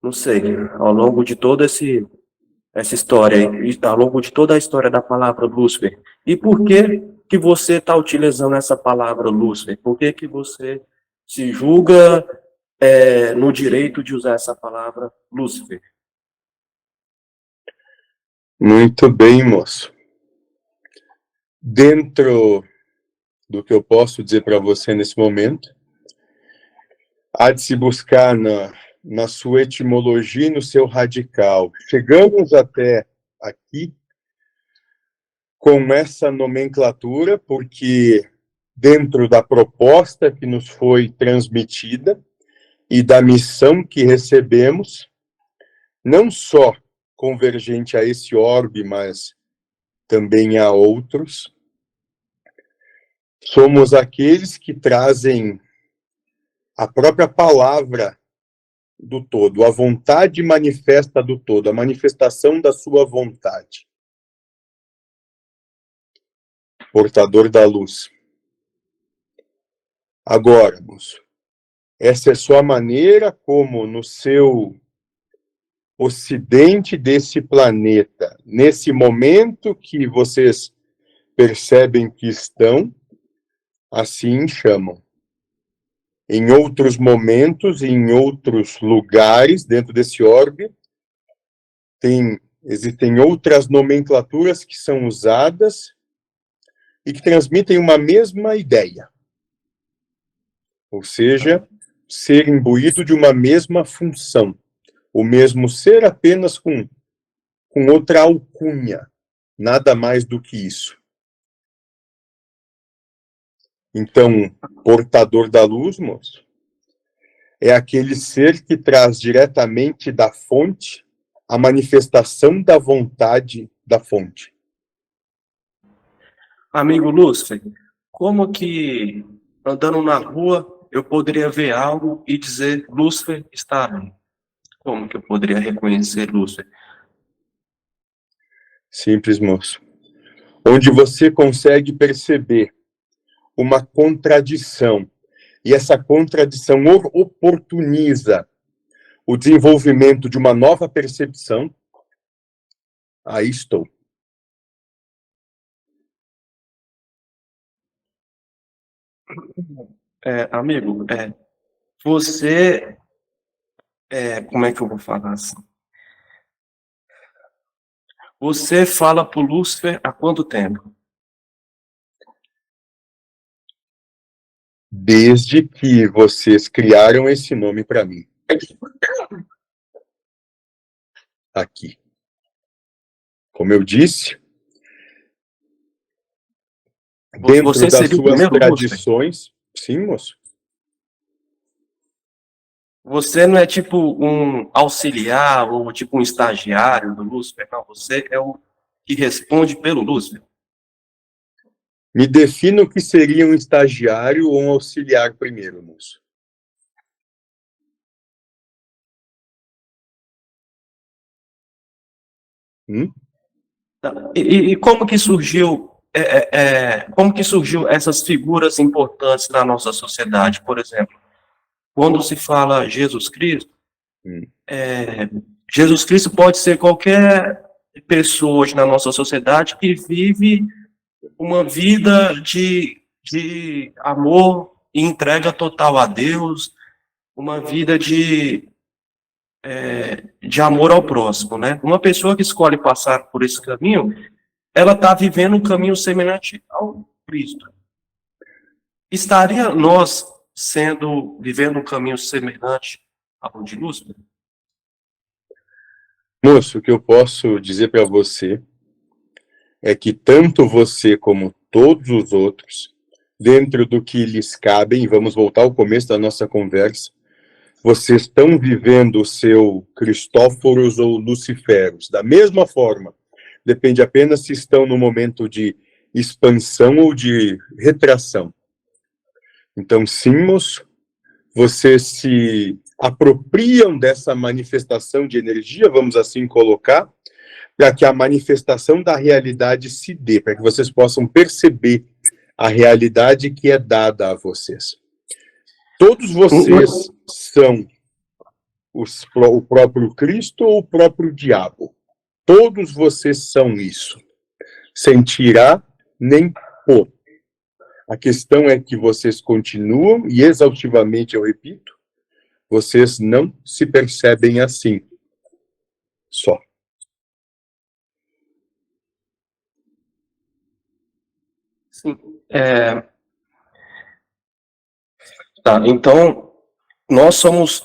não sei, ao longo de toda essa história, ao longo de toda a história da palavra Lúcifer? E por que você está utilizando essa palavra Lúcifer? Por que você se julga no direito de usar essa palavra Lúcifer? Muito bem, moço. Dentro do que eu posso dizer para você nesse momento, há de se buscar na sua etimologia e no seu radical. Chegamos até aqui com essa nomenclatura, porque dentro da proposta que nos foi transmitida e da missão que recebemos, não só convergente a esse orbe, mas também a outros, somos aqueles que trazem a própria palavra do todo, a vontade manifesta do todo, a manifestação da sua vontade. Portador da luz. Agora, moço, essa é só a maneira como no seu ocidente desse planeta, nesse momento que vocês percebem que estão, assim chamam. Em outros momentos, em outros lugares, dentro desse orbe, existem outras nomenclaturas que são usadas e que transmitem uma mesma ideia. Ou seja, ser imbuído de uma mesma função. O mesmo ser, apenas com outra alcunha. Nada mais do que isso. Então, portador da luz, moço, é aquele ser que traz diretamente da fonte a manifestação da vontade da fonte. Amigo Lúcifer, como que andando na rua eu poderia ver algo e dizer Lúcifer está ali? Como que eu poderia reconhecer Lúcifer? Simples, moço. Onde você consegue perceber uma contradição, e essa contradição oportuniza o desenvolvimento de uma nova percepção, aí estou. Amigo, você, como é que eu vou falar assim? Você fala pro Lúcifer há quanto tempo? Desde que vocês criaram esse nome para mim. Aqui. Como eu disse, dentro Você das seria o suas primeiro tradições... Sim, moço. Você não é tipo um auxiliar ou tipo um estagiário do Lúcifer, não. Você é o que responde pelo Lúcifer. Me defina o que seria um estagiário ou um auxiliar primeiro, moço. E como que surgiu, como que surgiu essas figuras importantes na nossa sociedade? Por exemplo, quando se fala Jesus Cristo, Jesus Cristo pode ser qualquer pessoa hoje na nossa sociedade que vive uma vida de amor e entrega total a Deus, uma vida de amor ao próximo, né? Uma pessoa que escolhe passar por esse caminho, ela está vivendo um caminho semelhante ao Cristo. Estaria nós vivendo um caminho semelhante ao de Lúcifer? Moço, o que eu posso dizer para você é que tanto você como todos os outros, dentro do que lhes cabem, vamos voltar ao começo da nossa conversa, vocês estão vivendo o seu Cristóforos ou Luciferos. Da mesma forma, depende apenas se estão no momento de expansão ou de retração. Então, sim, moço, vocês se apropriam dessa manifestação de energia, vamos assim colocar, para que a manifestação da realidade se dê, para que vocês possam perceber a realidade que é dada a vocês. Todos vocês são o próprio Cristo ou o próprio diabo. Todos vocês são isso, sem tirar nem pôr. A questão é que vocês continuam, e exaustivamente eu repito, vocês não se percebem assim. Só. Sim. Tá, então, nós somos,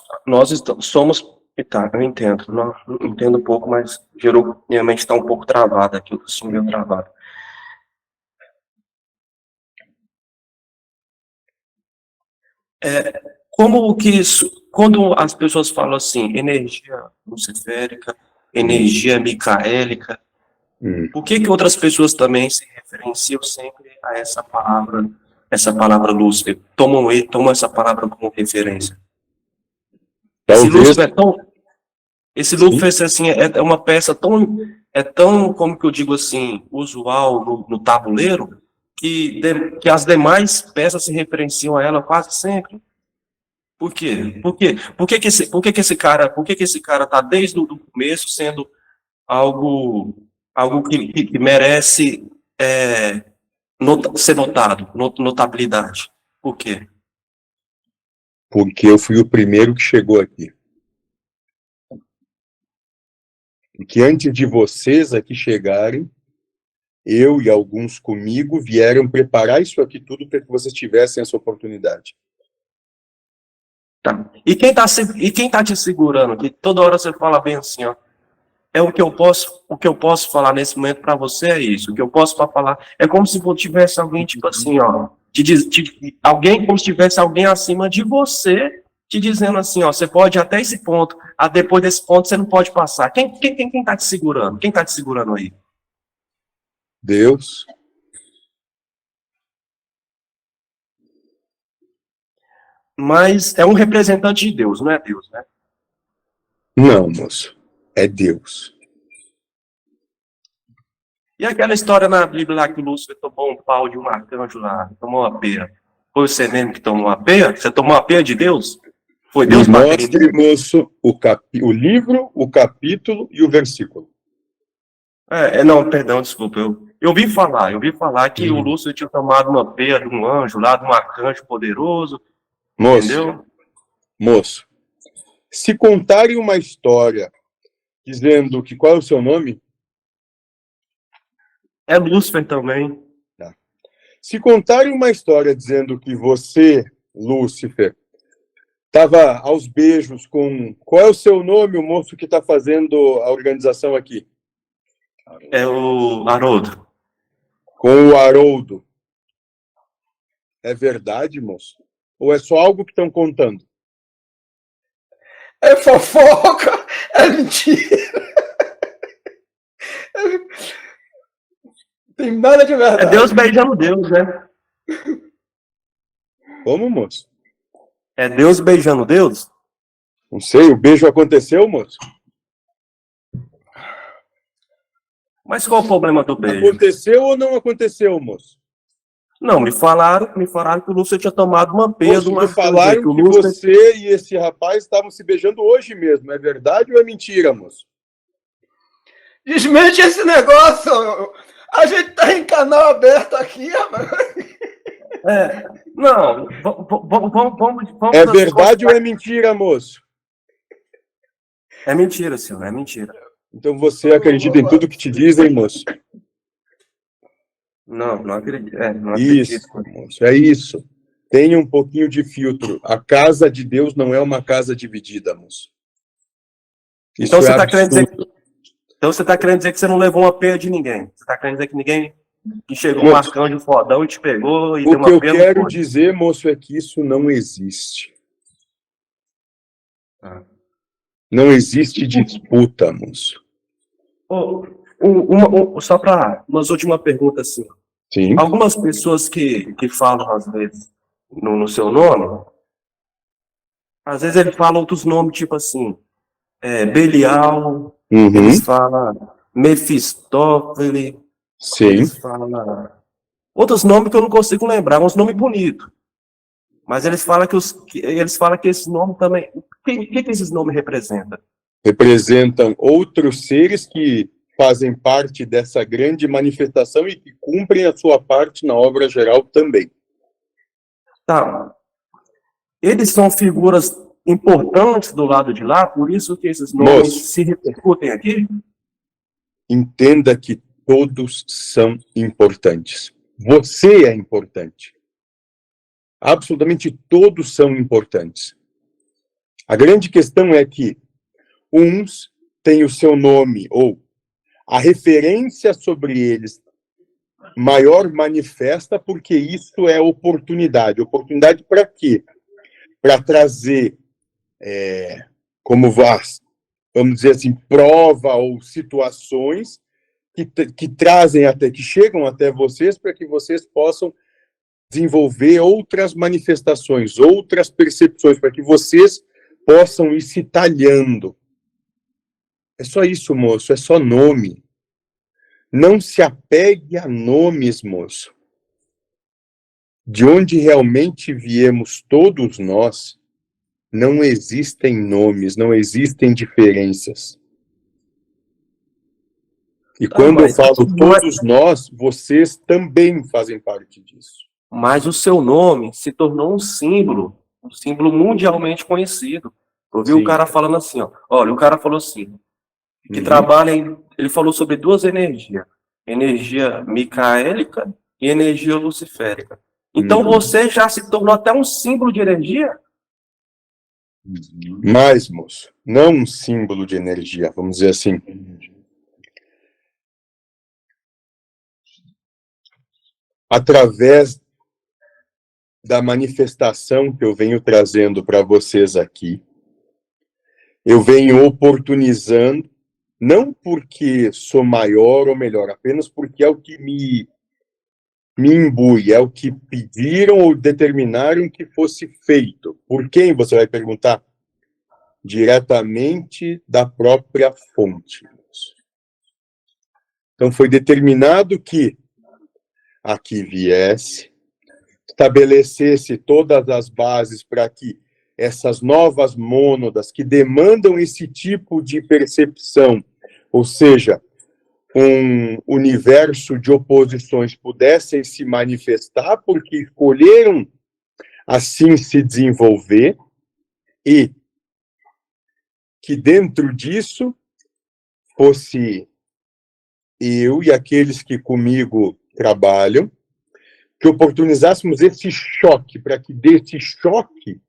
tá, eu entendo, eu entendo um pouco, mas minha mente está um pouco travada aqui, eu estou meio travado. Como que isso, quando as pessoas falam assim, energia luciférica, energia micaélica, por que outras pessoas também se referenciam sempre a essa palavra Lúcifer, tomam essa palavra como referência? Esse Lúcifer assim, é uma peça tão, como que eu digo assim, usual no tabuleiro, que as demais peças se referenciam a ela quase sempre. Por quê? Por que esse cara tá desde o começo sendo algo que merece ser notado, notabilidade. Por quê? Porque eu fui o primeiro que chegou aqui. Porque antes de vocês aqui chegarem, eu e alguns comigo vieram preparar isso aqui tudo para que vocês tivessem essa oportunidade. Tá. E quem tá te segurando? Que toda hora você fala bem assim, ó. É o que eu posso falar nesse momento para você é isso. O que eu posso falar é como se tivesse alguém tipo assim, ó, alguém como se tivesse alguém acima de você te dizendo assim, ó, você pode ir até esse ponto, depois desse ponto você não pode passar. Quem tá te segurando? Quem tá te segurando aí? Deus. Mas é um representante de Deus, não é Deus, né? Não, moço. É Deus. E aquela história na Bíblia lá que o Lúcifer tomou um pau de um arcanjo lá, tomou uma peia. Foi você mesmo que tomou uma peia? Você tomou uma peia de Deus? Foi Deus batendo em Deus? Mostre, moço, o livro, o capítulo e o versículo. Não, perdão, desculpa. Eu ouvi falar que o Lúcifer tinha tomado uma peia de um anjo lá, de um arcanjo poderoso. Moço, entendeu? Moço, se contarem uma história dizendo que qual é o seu nome? É Lúcifer também. Tá. Se contarem uma história dizendo que você, Lúcifer, estava aos beijos com... Qual é o seu nome, o moço que está fazendo a organização aqui? É o Haroldo. Com o Haroldo. É verdade, moço? Ou é só algo que estão contando? É fofoca, é mentira. Tem nada de verdade. É Deus beijando Deus, né? Como, moço? É Deus beijando Deus? Não sei, o beijo aconteceu, moço? Mas qual o problema do beijo? Aconteceu ou não aconteceu, moço? Não, me falaram que o Lúcifer tinha tomado uma peia de uma falaram que você e esse rapaz estavam se beijando hoje mesmo. É verdade ou é mentira, moço? Desmente esse negócio. A gente tá em canal aberto aqui, rapaz. Não, vamos... É verdade ou é mentira, moço? É mentira, senhor, é mentira. Então você acredita em tudo que te dizem, moço? Não acredito. Não acredito. Isso, moço, é isso. Tenha um pouquinho de filtro. A casa de Deus não é uma casa dividida, moço. Isso Então você é está querendo absurdo. Então você está querendo dizer que você não levou uma peia de ninguém. Você está querendo dizer que ninguém que chegou um arcanjo fodão e te pegou e deu uma peia. O que eu quero dizer, moço, é que isso não existe. Não existe disputa, moço. Só para umas últimas perguntas assim. Sim. Algumas pessoas que falam às vezes no seu nome, às vezes eles falam outros nomes tipo assim, Belial, eles falam Mefistófeles, sim. Eles falam outros nomes que eu não consigo lembrar, uns nomes bonitos. Mas eles falam que esses nomes também... O que esses nomes representam? Representam outros seres que fazem parte dessa grande manifestação e que cumprem a sua parte na obra geral também. Tá. Eles são figuras importantes do lado de lá, por isso que esses nomes se repercutem aqui? Entenda que todos são importantes. Você é importante. Absolutamente todos são importantes. A grande questão é que uns têm o seu nome, ou a referência sobre eles maior manifesta, porque isso é oportunidade. Oportunidade para quê? Para trazer, vamos dizer assim, prova ou situações que trazem que chegam até vocês para que vocês possam desenvolver outras manifestações, outras percepções, para que vocês possam ir se talhando. É só isso, moço, é só nome. Não se apegue a nomes, moço. De onde realmente viemos todos nós, não existem nomes, não existem diferenças. E quando eu falo mas, todos nós, vocês também fazem parte disso. mas o seu nome se tornou um símbolo mundialmente conhecido. Eu vi o Sim. cara falando assim, ó. Olha, o cara falou assim, que Uhum. trabalha em, ele falou sobre duas energias, energia micaélica e energia luciférica. Então você já se tornou até um símbolo de energia? Mas, moço, não um símbolo de energia, vamos dizer assim. Através da manifestação que eu venho trazendo para vocês aqui, eu venho oportunizando, não porque sou maior ou melhor, apenas porque é o que me imbui, é o que pediram ou determinaram que fosse feito. Por quem, você vai perguntar? Diretamente da própria fonte. Então, foi determinado que aqui viesse, estabelecesse todas as bases para que essas novas mônadas que demandam esse tipo de percepção, ou seja, um universo de oposições pudessem se manifestar, porque escolheram assim se desenvolver, e que dentro disso fosse eu e aqueles que comigo trabalham, que oportunizássemos esse choque, para que desse choque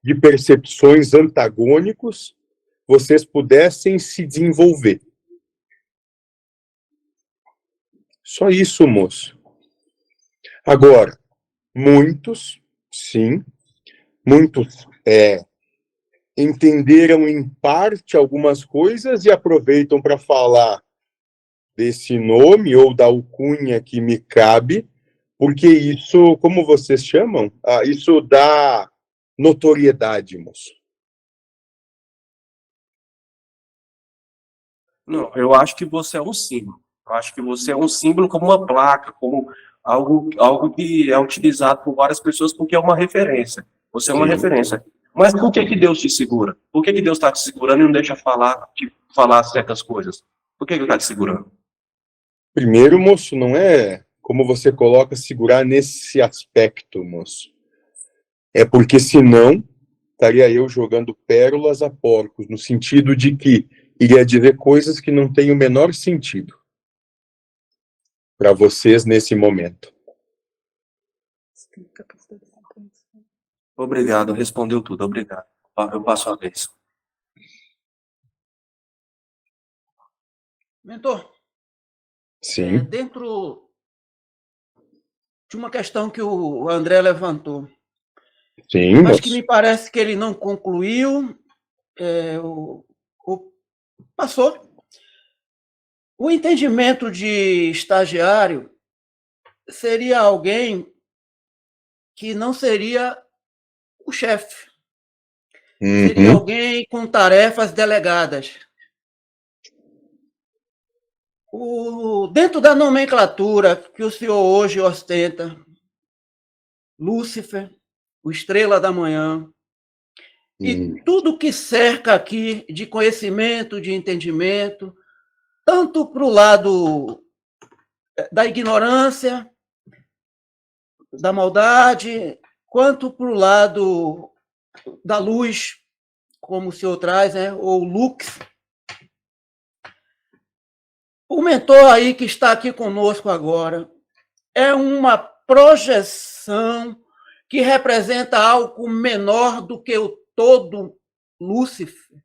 de percepções antagônicos vocês pudessem se desenvolver. Só isso, moço. Agora, muitos, sim, muitos entenderam em parte algumas coisas e aproveitam para falar desse nome ou da alcunha que me cabe, porque isso, como vocês chamam, isso dá notoriedade, moço. Não, eu acho que você é um símbolo. Eu acho que você é um símbolo como uma placa, como algo que é utilizado por várias pessoas porque é uma referência. Você é uma Sim. referência. Mas por que Deus te segura? Por que Deus está te segurando e não deixa te falar certas coisas? Por que Ele está te segurando? Primeiro, moço, não é como você coloca segurar nesse aspecto, moço. É porque senão estaria eu jogando pérolas a porcos, no sentido de que iria dizer coisas que não têm o menor sentido para vocês nesse momento. Obrigado, respondeu tudo, obrigado. Eu passo a vez. Mentor, Sim. dentro de uma questão que o André levantou, Sim, mas moço. que me parece que ele não concluiu, passou. O entendimento de estagiário seria alguém que não seria o chefe. Seria alguém com tarefas delegadas. Dentro da nomenclatura que o senhor hoje ostenta, Lúcifer, o Estrela da Manhã, e tudo que cerca aqui de conhecimento, de entendimento, tanto para o lado da ignorância, da maldade, quanto para o lado da luz, como o senhor traz, né? Ou lux. O mentor aí que está aqui conosco agora é uma projeção que representa algo menor do que o todo Lúcifer.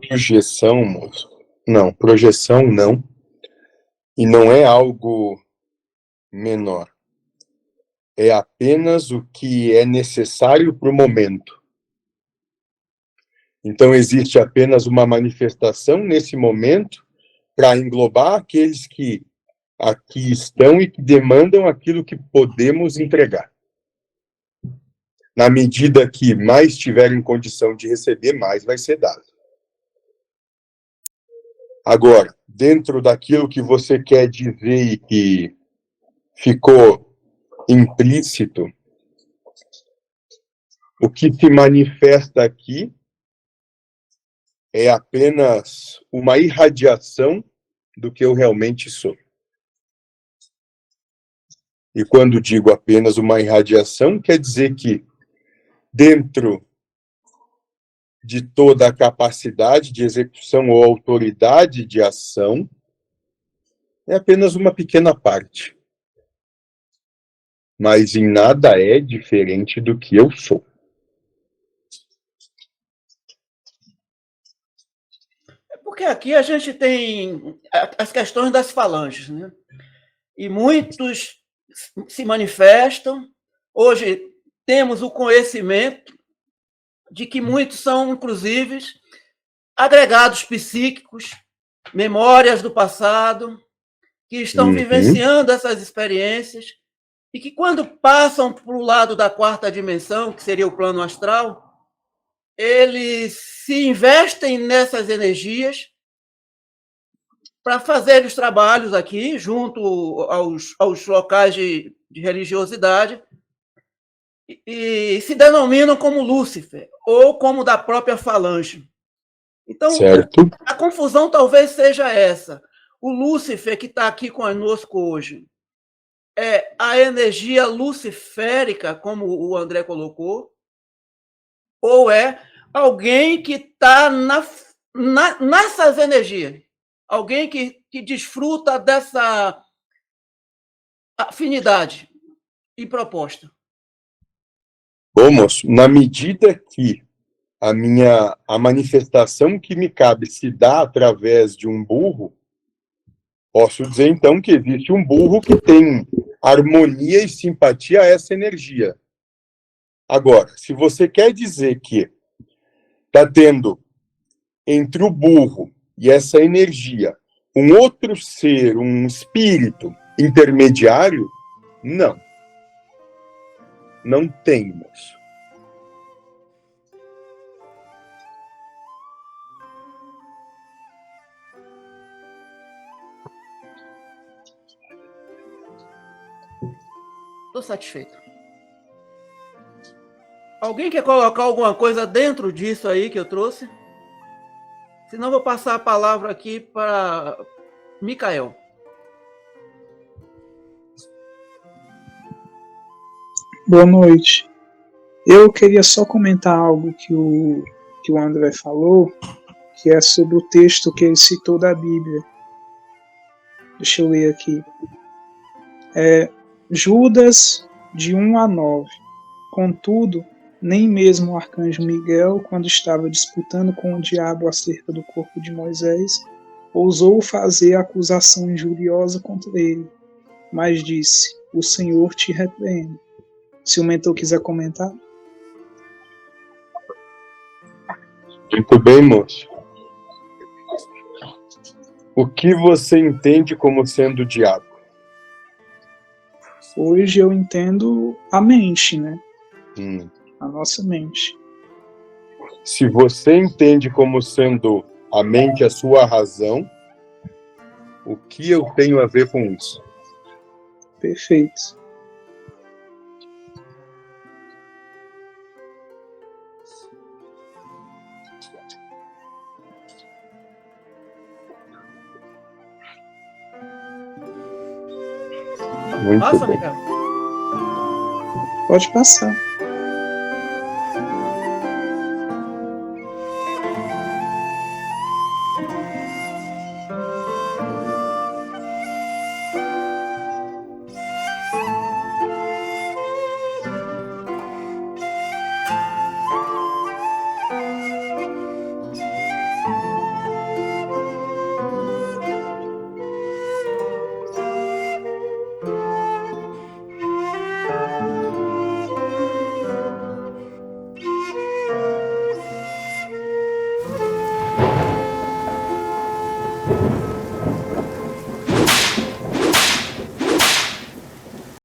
Projeção, moço? Não, projeção não. E não é algo menor. É apenas o que é necessário para o momento. Então, existe apenas uma manifestação nesse momento para englobar aqueles que aqui estão e que demandam aquilo que podemos entregar. Na medida que mais tiverem condição de receber, mais vai ser dado. Agora, dentro daquilo que você quer dizer e que ficou implícito, o que se manifesta aqui é apenas uma irradiação do que eu realmente sou. E quando digo apenas uma irradiação, quer dizer que dentro de toda a capacidade de execução ou autoridade de ação, é apenas uma pequena parte. Mas em nada é diferente do que eu sou. Porque aqui a gente tem as questões das falanges, né? E muitos se manifestam. Hoje temos o conhecimento de que muitos são, inclusive, agregados psíquicos, memórias do passado, que estão vivenciando essas experiências e que, quando passam para o lado da quarta dimensão, que seria o plano astral, eles se investem nessas energias para fazer os trabalhos aqui, junto aos locais de religiosidade, e se denominam como Lúcifer, ou como da própria falange. Então, certo. A confusão talvez seja essa. O Lúcifer que está aqui conosco hoje é a energia luciférica, como o André colocou, ou é alguém que está nessas energias, alguém que desfruta dessa afinidade e proposta. Bom, moço, na medida que a manifestação que me cabe se dá através de um burro, posso dizer então que existe um burro que tem harmonia e simpatia a essa energia. Agora, se você quer dizer que está tendo entre o burro e essa energia um outro ser, um espírito intermediário, não. Não tem, moço. Estou satisfeito. Alguém quer colocar alguma coisa dentro disso aí que eu trouxe? Senão, vou passar a palavra aqui para Micael. Boa noite. Eu queria só comentar algo que o André falou, que é sobre o texto que ele citou da Bíblia. Deixa eu ler aqui. Judas, de 1 a 9. Contudo, nem mesmo o arcanjo Miguel, quando estava disputando com o diabo acerca do corpo de Moisés, ousou fazer acusação injuriosa contra ele, mas disse: o Senhor te repreende. Se o mentor quiser comentar. Muito bem, moço. O que você entende como sendo o diabo? Hoje eu entendo a mente, né? A nossa mente. Se você entende como sendo a mente a sua razão, o que eu tenho a ver com isso? Perfeito. Muito Passa, bem. Micael. Pode passar.